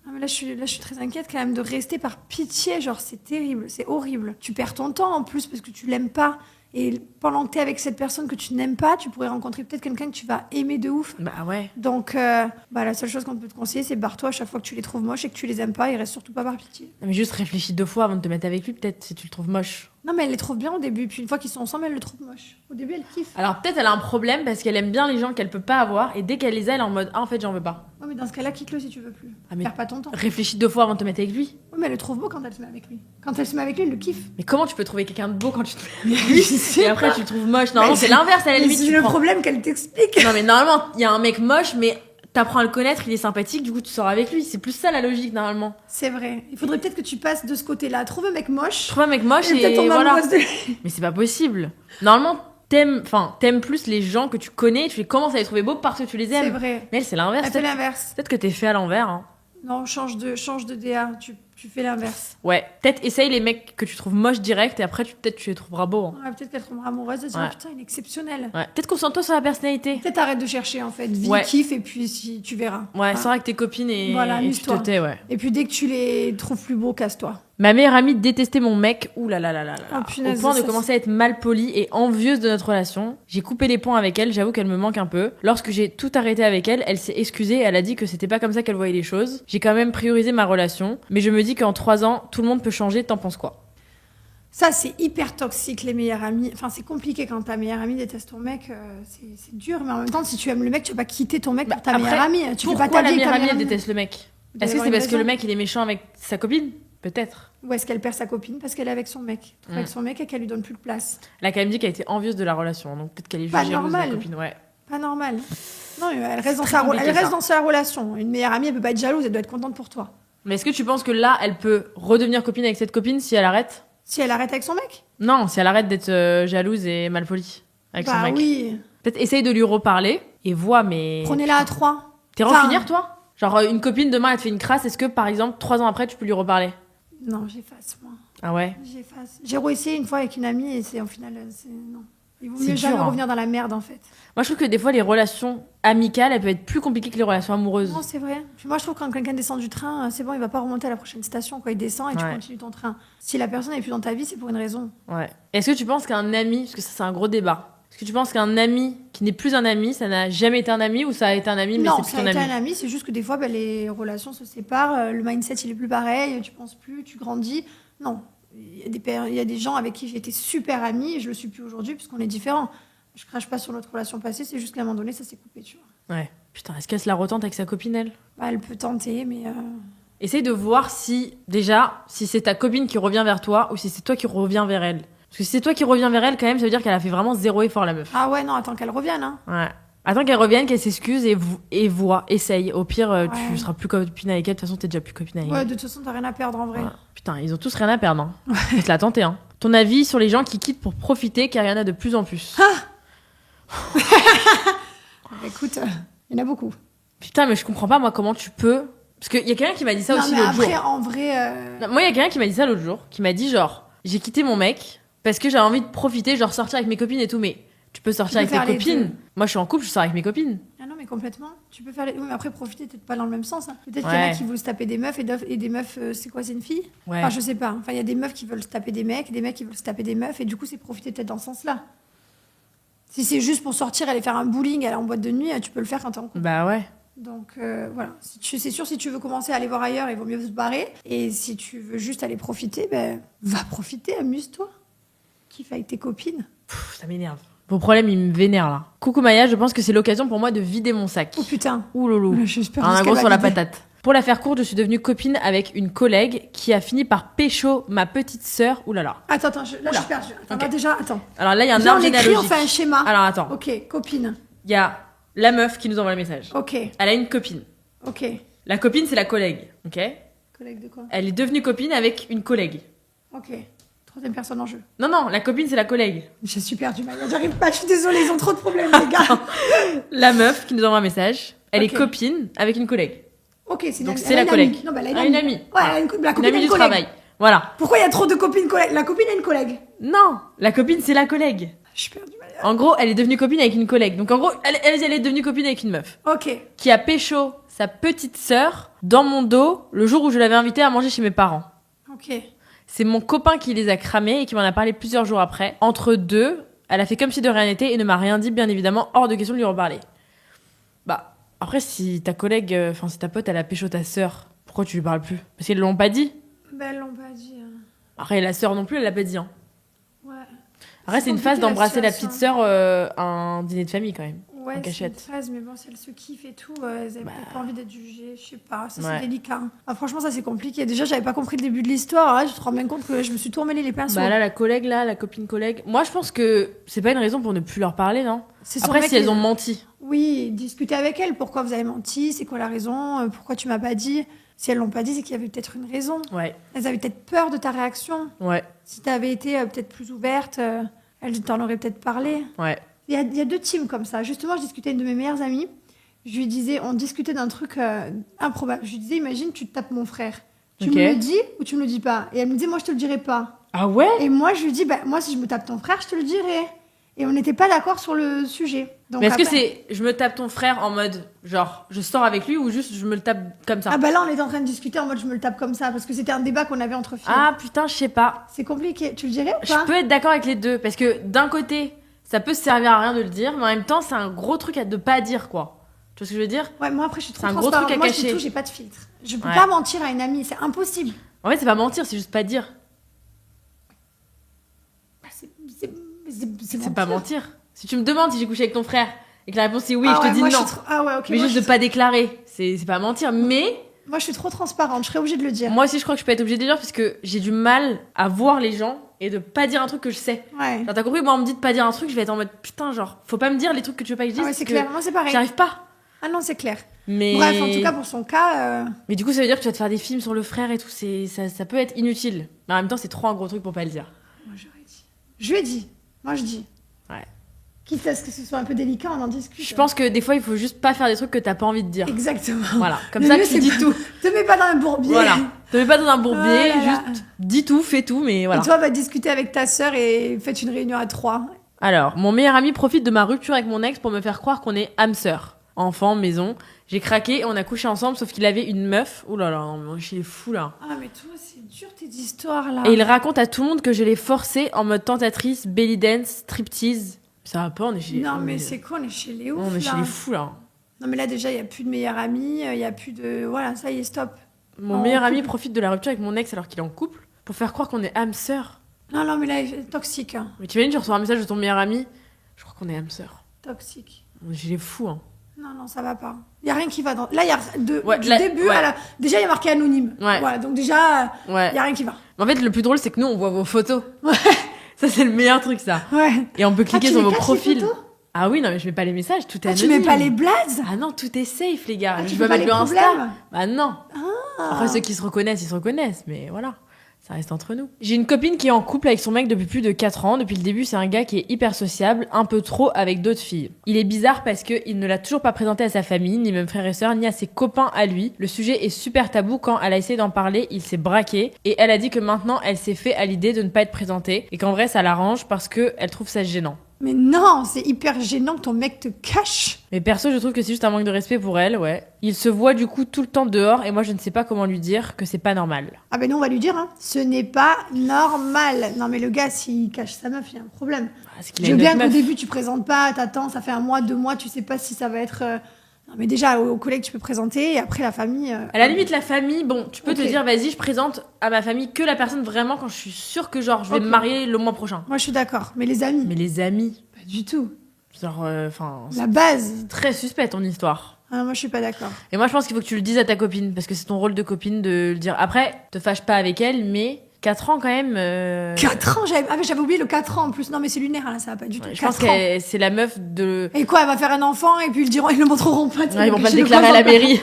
Ah, mais là, je suis très inquiète quand même de rester par pitié. Genre, c'est terrible, c'est horrible. Tu perds ton temps en plus parce que tu l'aimes pas. Et pendant que t'es avec cette personne que tu n'aimes pas, tu pourrais rencontrer peut-être quelqu'un que tu vas aimer de ouf. Bah ouais. Donc, la seule chose qu'on peut te conseiller, c'est barre-toi à chaque fois que tu les trouves moches et que tu les aimes pas. Et reste surtout pas par pitié. Non, mais juste réfléchis 2 fois avant de te mettre avec lui, peut-être, si tu le trouves moche. Non, mais elle les trouve bien au début. Puis une fois qu'ils sont ensemble, elle le trouve moche. Au début, elle kiffe. Alors peut-être elle a un problème parce qu'elle aime bien les gens qu'elle peut pas avoir et dès qu'elle les a, elle est en mode ah en fait j'en veux pas. Ouais, mais dans ce cas-là, quitte-le si tu veux plus. Ah, mais- Perds pas ton temps. Réfléchis 2 fois avant de te mettre avec lui. Ouais, mais elle le trouve beau quand elle se met avec lui. Quand elle se met avec lui, elle le kiffe. Mais comment tu peux trouver quelqu'un de beau quand tu te mets avec lui et après tu le trouves moche? Normalement Mais c'est l'inverse à la Mais limite. c'est Tu le prends- problème qu'elle t'explique. Non mais normalement il y a un mec moche mais t'apprends à le connaître, il est sympathique, du coup tu sors avec lui. C'est plus ça la logique normalement. C'est vrai. Il faudrait peut-être que tu passes de ce côté-là. Trouve un mec moche. Trouve un mec moche Et peut-être et tomber voilà. amoureuse de lui. Mais c'est pas possible. Normalement, t'aimes plus les gens que tu connais, tu commences à les trouver beaux parce que tu les C'est aimes. vrai. Mais elle, c'est l'inverse. Elle fait Peut-être l'inverse. peut-être que t'es fait à l'envers. Hein. Non, change de DA. Tu fais l'inverse. Ouais, peut-être essaye les mecs que tu trouves moches direct et après peut-être tu les trouveras beaux. Hein. Ouais, peut-être qu'elle tombera amoureuse et se dire Ouais. ah, putain, il est exceptionnel. Ouais. Peut-être concentre-toi sur la personnalité. Peut-être arrête de chercher en fait. Vis, Ouais. kiffe et puis si tu verras. Ouais, Hein. sors avec tes copines et, Voilà, et tu amuse-toi. te tais, ouais. Et puis dès que tu les trouves plus beaux, casse-toi. Ma meilleure amie détestait mon mec, ouh là là là là là, Oh, punaise, au point de ça, commencer à être mal polie et envieuse de notre relation. J'ai coupé les ponts avec elle, j'avoue qu'elle me manque un peu. Lorsque j'ai tout arrêté avec elle, elle s'est excusée et elle a dit que c'était pas comme ça qu'elle voyait les choses. J'ai quand même priorisé ma relation, mais je me dis qu'en 3 ans, tout le monde peut changer, t'en penses quoi? Ça, c'est hyper toxique, les meilleures amies. Enfin, c'est compliqué quand ta meilleure amie déteste ton mec. C'est dur, mais en même temps, si tu aimes le mec, tu vas pas quitter ton mec Bah, pour ta après, meilleure amie. Tu fais pas Pourquoi ta la vie avec meilleure ta amie elle meilleure déteste le mec? Il doit y Est-ce que avoir c'est une parce que raison. le mec il est méchant avec sa copine? Peut-être. Ou est-ce qu'elle perd sa copine parce qu'elle est avec son mec avec son mec et qu'elle lui donne plus de place. Elle a quand même dit qu'elle était envieuse de la relation, donc peut-être qu'elle est Pas juste jalouse de la normal. copine, ouais. Pas normal. Non, mais elle reste, très compliqué, elle reste ça. dans sa relation. Une meilleure amie, elle peut pas être jalouse, elle doit être contente pour toi. Mais est-ce que tu penses que là, elle peut redevenir copine avec cette copine si elle arrête? Si elle arrête avec son mec Non, si elle arrête d'être jalouse et malpolie avec son Bah mec. oui. Peut-être essaye de lui reparler et vois, mais. Prenez-la à 3. T'es Enfin- rancunière, toi? Genre, une copine demain, elle te fait une crasse, est-ce que par exemple, 3 ans après, tu peux lui reparler? Non, j'efface, moi. Ah ouais? J'efface. J'ai essayé une fois avec une amie et c'est au final, non. Il vaut C'est mieux dur, jamais hein. revenir dans la merde, en fait. Moi, je trouve que des fois, les relations amicales, elles peuvent être plus compliquées que les relations amoureuses. Non, c'est vrai. Puis moi, je trouve que quand quelqu'un descend du train, c'est bon, il va pas remonter à la prochaine station. Quoi. Il descend et tu Ouais. continues ton train. Si la personne n'est plus dans ta vie, c'est pour une raison. Ouais. Est-ce que tu penses qu'un ami, parce que ça, c'est un gros débat, est-ce que tu penses qu'un ami qui n'est plus un ami, ça n'a jamais été un ami ou ça a été un ami, mais non, c'est plus ça a ton été ami? un ami, c'est juste que des fois, les relations se séparent, le mindset, il est plus pareil, tu penses plus, tu grandis. Non, il y a des gens avec qui j'ai été super amie et je le suis plus aujourd'hui parce qu'on est différents. Je crache pas sur notre relation passée, c'est juste qu'à un moment donné, ça s'est coupé, tu vois. Ouais. Putain, est-ce qu'elle se la retente avec sa copine, elle? Bah, elle peut tenter, mais essaye de voir si c'est ta copine qui revient vers toi ou si c'est toi qui reviens vers elle. Parce que si c'est toi qui reviens vers elle, quand même, ça veut dire qu'elle a fait vraiment zéro effort, la meuf. Ah ouais, non, attends qu'elle revienne, hein. Ouais. Attends qu'elle revienne, qu'elle s'excuse et essaye. Au pire, tu seras plus copine avec elle. De toute façon, t'es déjà plus copine avec elle. Ouais, de toute façon, t'as rien à perdre en vrai. Ouais. Putain, ils ont tous rien à perdre. Hein. Faut te la tenter. Hein. Ton avis sur les gens qui quittent pour profiter, car il y en a de plus en plus. Écoute, il y en a beaucoup. Putain, mais je comprends pas, moi, comment tu peux. Parce qu'il y a quelqu'un qui m'a dit ça non, aussi mais l'autre après, jour. en vrai. Non, moi, il y a quelqu'un qui m'a dit ça l'autre jour, qui m'a dit genre, j'ai quitté mon mec parce que j'avais envie de profiter, genre sortir avec mes copines et tout, mais tu peux sortir avec tes copines. Moi, je suis en couple, je sors avec mes copines. Ah non, mais complètement. Tu peux faire les... Oui, mais après, profiter, peut-être pas dans le même sens. Hein. Peut-être qu'il y en a qui veulent se taper des meufs et des meufs, c'est quoi, c'est une fille? Ouais. Enfin, je sais pas. Enfin, il y a des meufs qui veulent se taper des mecs qui veulent se taper des meufs, et du coup, c'est profiter peut-être dans ce sens-là. Si c'est juste pour sortir, aller faire un bowling, aller en boîte de nuit, tu peux le faire quand t'es en couple. Bah ouais. Donc voilà, c'est sûr, si tu veux commencer à aller voir ailleurs, il vaut mieux se barrer. Et si tu veux juste aller profiter, ben va profiter, amuse-toi. Kiffe avec tes copines. Ça m'énerve. Vos problèmes, ils me vénèrent là. Coucou Maya, je pense que c'est l'occasion pour moi de vider mon sac. Oh putain. Ouh loulou. J'espère Un gros sur la vider. patate. Pour la faire courte, je suis devenue copine avec une collègue qui a fini par pécho ma petite sœur. Ouh là là. Attends, je suis perdue. Attends, Ok. déjà, attends. Alors là, il y a un Déjà, arbre on écrit, généalogique. on fait un schéma. Alors attends. Ok, copine. Il y a la meuf qui nous envoie le message. Ok, Elle a une copine. ok. La copine, c'est la collègue. Ok. Collègue de quoi? Elle est devenue copine avec une collègue. Ok. Troisième personne en jeu. Non, la copine, c'est la collègue. Je suis perdue, Maya. J'arrive pas, je suis désolée, ils ont trop de problèmes, les gars. La meuf qui nous envoie un message, elle Ok. est copine avec une collègue. Ok, c'est Donc elle c'est a la une collègue. amie. Non, bah, elle a une Ah, amie. une amie. Ouais, Voilà. la Une copine amie a du une collègue. travail. Voilà. Pourquoi il y a trop de copines collègues? La copine a une collègue. Non, la copine, c'est la collègue. Je suis perdue, Maya. En gros, elle est devenue copine avec une collègue. Donc en gros, elle est devenue copine avec une meuf. Ok. Qui a pécho sa petite sœur dans mon dos le jour où je l'avais invitée à manger chez mes parents. Ok. C'est mon copain qui les a cramés et qui m'en a parlé plusieurs jours après. Entre deux, elle a fait comme si de rien n'était et ne m'a rien dit, bien évidemment, hors de question de lui reparler. Bah, après, si ta collègue, si ta pote, elle a pécho ta sœur, pourquoi tu lui parles plus? Parce qu'ils l'ont pas dit. Ben, elles l'ont pas dit. Hein. Après, la sœur non plus, elle l'a pas dit. Hein. Ouais. Après, c'est une phase compliqué, d'embrasser la situation. petite sœur à un dîner de famille, quand même. Ouais, En c'est cachette. une phase, mais bon, si elles se kiffent et tout, elles avaient peut-être pas envie d'être jugées, je sais pas, ça Ouais. c'est délicat. Ah, franchement, ça c'est compliqué. Déjà, j'avais pas compris le début de l'histoire, là, je te rends bien compte que je me suis tout emmêlé les pinceaux. Bah là, la collègue, la copine collègue. Moi, je pense que c'est pas une raison pour ne plus leur parler, non? C'est son Après, mec si elles qui- ont menti. Oui, discuter avec elles, pourquoi vous avez menti, c'est quoi la raison, pourquoi tu m'as pas dit. Si elles l'ont pas dit, c'est qu'il y avait peut-être une raison. Ouais, Elles avaient peut-être peur de ta réaction. ouais, Si t'avais été peut-être plus ouverte, elles t'en auraient peut-être parlé. ouais. Il y a deux teams comme ça. Justement, je discutais avec une de mes meilleures amies. Je lui disais, on discutait d'un truc improbable. Je lui disais, imagine, tu tapes mon frère. Tu Ok. me le dis ou tu me le dis pas? Et elle me disait, moi, je te le dirai pas. Ah ouais? Et moi, je lui dis, bah, moi, si je me tape ton frère, je te le dirai. Et on n'était pas d'accord sur le sujet. Donc, Mais est-ce que après- c'est je me tape ton frère en mode genre je sors avec lui ou juste je me le tape comme ça? Ah bah là, on était en train de discuter en mode, je me le tape comme ça. Parce que c'était un débat qu'on avait entre filles. Ah putain, je sais pas. C'est compliqué. Tu le dirais ou Je pas? peux être d'accord avec les deux parce que d'un côté, ça peut servir à rien de le dire, mais en même temps, c'est un gros truc de pas dire quoi. Tu vois ce que je veux dire? Ouais, moi, après, je suis trop C'est un gros transparente. truc à Moi, je dis cacher. tout, j'ai pas de filtre. Je peux Ouais. pas mentir à une amie. C'est impossible. En fait, c'est pas mentir, c'est juste pas dire. Bah, c'est C'est pas mentir. Si tu me demandes si j'ai couché avec ton frère et que la réponse est oui, Ah je ouais, te dis moi, non. je suis trop- Ah ouais, ok. Mais moi, juste je de suis pas déclarer, c'est pas mentir. Mais Moi, je suis trop transparente, je serais obligée de le dire. moi aussi, je crois que je peux être obligée de dire parce que j'ai du mal à voir les gens et de pas dire un truc que je sais. Ouais. Genre, t'as compris, moi, on me dit de pas dire un truc, je vais être en mode putain, genre, faut pas me dire les trucs que tu veux pas que je dise. Ah ouais, parce c'est que clair. Moi, c'est pareil. J'arrive pas. Ah non, c'est clair. Mais... Bref, en tout cas, pour son cas, Mais du coup, ça veut dire que tu vas te faire des films sur le frère et tout, ça peut être inutile. Mais en même temps, c'est trop un gros truc pour pas le dire. moi, j'aurais dit. Je lui ai dit. Moi, je dis. Ouais. Quitte à ce que ce soit un peu délicat, on en discute. Je pense que des fois, il faut juste pas faire des trucs que t'as pas envie de dire. Exactement. Voilà, comme Le ça, mieux, tu c'est dis pas- tout. Te mets pas dans un bourbier. Voilà. Te mets pas dans un bourbier, Oh là là. juste dis tout, fais tout, mais voilà. Et toi, va discuter avec ta sœur et faites une réunion à 3. Alors, mon meilleur ami profite de ma rupture avec mon ex pour me faire croire qu'on est âme sœur. Enfant, maison. J'ai craqué et on a couché ensemble, sauf qu'il avait une meuf. Ouh là là, non, mais moi, je suis fou là. Ah, mais toi, c'est dur tes histoires là. Et il raconte à tout le monde que je l'ai forcé en mode tentatrice, belly dance, striptease. Ça va pas, on est chez Non, on mais est- c'est quoi? On est chez les ouf. on est là. chez les fous là. Non, mais là, déjà, il n'y a plus de meilleur ami, il n'y a plus de. Voilà, ça y est, stop. Mon En meilleur ami couple. profite de la rupture avec mon ex alors qu'il est en couple pour faire croire qu'on est âme sœur. Non, non, mais là, il est toxique. Hein. Mais t'imagines, tu reçois un message de ton meilleur ami, je crois qu'on est âme sœur. Toxique. On est chez les fous, hein. Non, Non, ça va pas. Il y a rien qui va dans. Là, il y a du début ouais. à la. Déjà, il y a marqué anonyme. Ouais. Voilà, donc déjà, Ouais. il y a rien qui va. En fait, le plus drôle, c'est que nous, on voit vos photos. Ouais. Ça, c'est le meilleur truc, ça. Ouais. Et on peut cliquer tu sur mets vos pas tes profils. photos Ah oui, non, mais je mets pas les messages, tout est tu anonyme. mets pas les blazes Ah non, tout est safe, les gars. Tu je peux peux pas mettre les le Insta. problèmes Bah non. Après, ceux qui se reconnaissent, ils se reconnaissent, mais voilà. Ça reste entre nous. J'ai une copine qui est en couple avec son mec depuis plus de 4 ans. Depuis le début, c'est un gars qui est hyper sociable, un peu trop avec d'autres filles. Il est bizarre parce qu'il ne l'a toujours pas présenté à sa famille, ni même frères et sœurs, ni à ses copains à lui. Le sujet est super tabou. Quand elle a essayé d'en parler, il s'est braqué. Et elle a dit que maintenant, elle s'est fait à l'idée de ne pas être présentée. Et qu'en vrai, ça l'arrange parce qu'elle trouve ça gênant. Mais non, c'est hyper gênant que ton mec te cache. Mais perso, je trouve que c'est juste un manque de respect pour elle, ouais. Il se voit du coup tout le temps dehors et moi je ne sais pas comment lui dire que c'est pas normal. Ah ben non, on va lui dire, hein. Ce n'est pas normal. Non mais le gars, s'il cache sa meuf, il y a un problème. Parce qu'il a Je veux une bien autre qu'au meuf. début, tu présentes pas, t'attends, ça fait 1 mois, 2 mois, tu sais pas si ça va être... Non mais déjà, aux collègues, tu peux présenter, et après la famille... À la limite, la famille, bon, tu peux Ok. te dire, vas-y, je présente à ma famille que la personne vraiment quand je suis sûre que genre je vais Ok. me marier le mois prochain. Moi, je suis d'accord. Mais les amis, Mais les amis, pas du tout. genre, enfin, La base. c'est très suspect ton histoire. Ah, moi, je suis pas d'accord. Et moi je pense qu'il faut que tu le dises à ta copine parce que c'est ton rôle de copine de le dire. Après, te fâche pas avec elle, mais 4 ans quand même. 4 ans, j'avais oublié le 4 ans en plus. Non mais c'est lunaire, là, ça va pas du tout. Ouais, je pense 4 ans. que c'est la meuf de. Et quoi, elle va faire un enfant, et puis ils le montreront pas. Ouais, ils vont pas le déclarer à la mairie.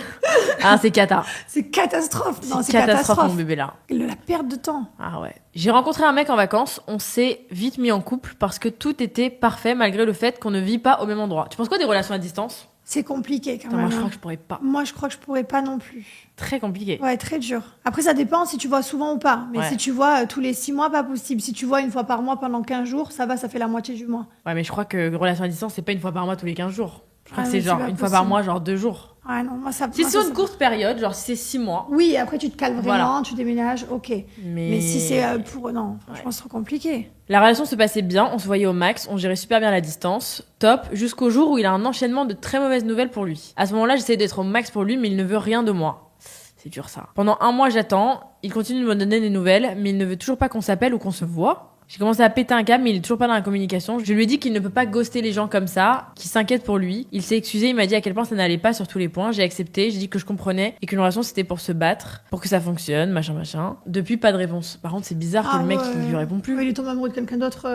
Ah, c'est cata. C'est catastrophe. Non, c'est Catastrophe catastrophe. mon bébé là. La perte de temps. Ah ouais. J'ai rencontré un mec en vacances, on s'est vite mis en couple parce que tout était parfait malgré le fait qu'on ne vit pas au même endroit. Tu penses quoi des relations à distance? C'est compliqué quand Putain, même. moi je crois que je pourrais pas. Moi, je crois que je pourrais pas non plus. Très compliqué. Ouais, très dur. Après, ça dépend si tu vois souvent ou pas. Mais Ouais. si tu vois tous les 6 mois, pas possible. Si tu vois 1 fois par mois pendant 15 jours, ça va, ça fait la moitié du mois. Ouais, mais je crois que relation à distance, c'est pas 1 fois par mois tous les 15 jours. Je crois Ah que oui, c'est genre c'est pas 1 fois par possible. mois, genre 2 jours. Ouais, non, moi, ça... Si moi, c'est ça, une courte période, genre si c'est 6 mois. Oui, après, tu te calmes vraiment, Voilà. tu déménages, ok. Mais si c'est pour... Non, franchement, c'est trop compliqué. La relation se passait bien, on se voyait au max, on gérait super bien la distance, top, jusqu'au jour où il a un enchaînement de très mauvaises nouvelles pour lui. À ce moment-là, j'essaie d'être au max pour lui, mais il ne veut rien de moi. C'est dur ça. Pendant 1 mois, j'attends, il continue de me donner des nouvelles, mais il ne veut toujours pas qu'on s'appelle ou qu'on se voit. J'ai commencé à péter un câble, mais il est toujours pas dans la communication. Je lui ai dit qu'il ne peut pas ghoster les gens comme ça, qu'il s'inquiète pour lui. Il s'est excusé, il m'a dit à quel point ça n'allait pas sur tous les points. J'ai accepté, j'ai dit que je comprenais et qu'une relation c'était pour se battre, pour que ça fonctionne, machin. Depuis, pas de réponse. Par contre, c'est bizarre que Ah le mec ouais. il lui répond plus. Il est tombé amoureux de quelqu'un d'autre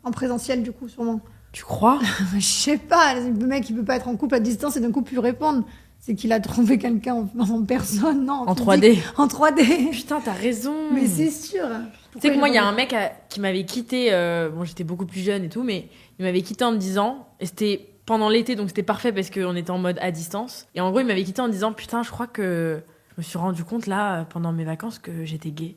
en présentiel, du coup, sûrement. Tu crois? Je sais pas, le mec, il peut pas être en couple à distance et d'un coup plus répondre. C'est qu'il a trouvé quelqu'un en personne, non. En tu 3D. dis- En 3D. Putain, t'as raison. Mais c'est sûr. Tu sais que moi, il y a un mec qui m'avait quitté. Bon, j'étais beaucoup plus jeune et tout, mais il m'avait quitté en me disant. Et c'était pendant l'été, donc c'était parfait parce qu'on était en mode à distance. Et en gros, il m'avait quitté en disant putain, je crois que je me suis rendu compte là, pendant mes vacances, que j'étais gay.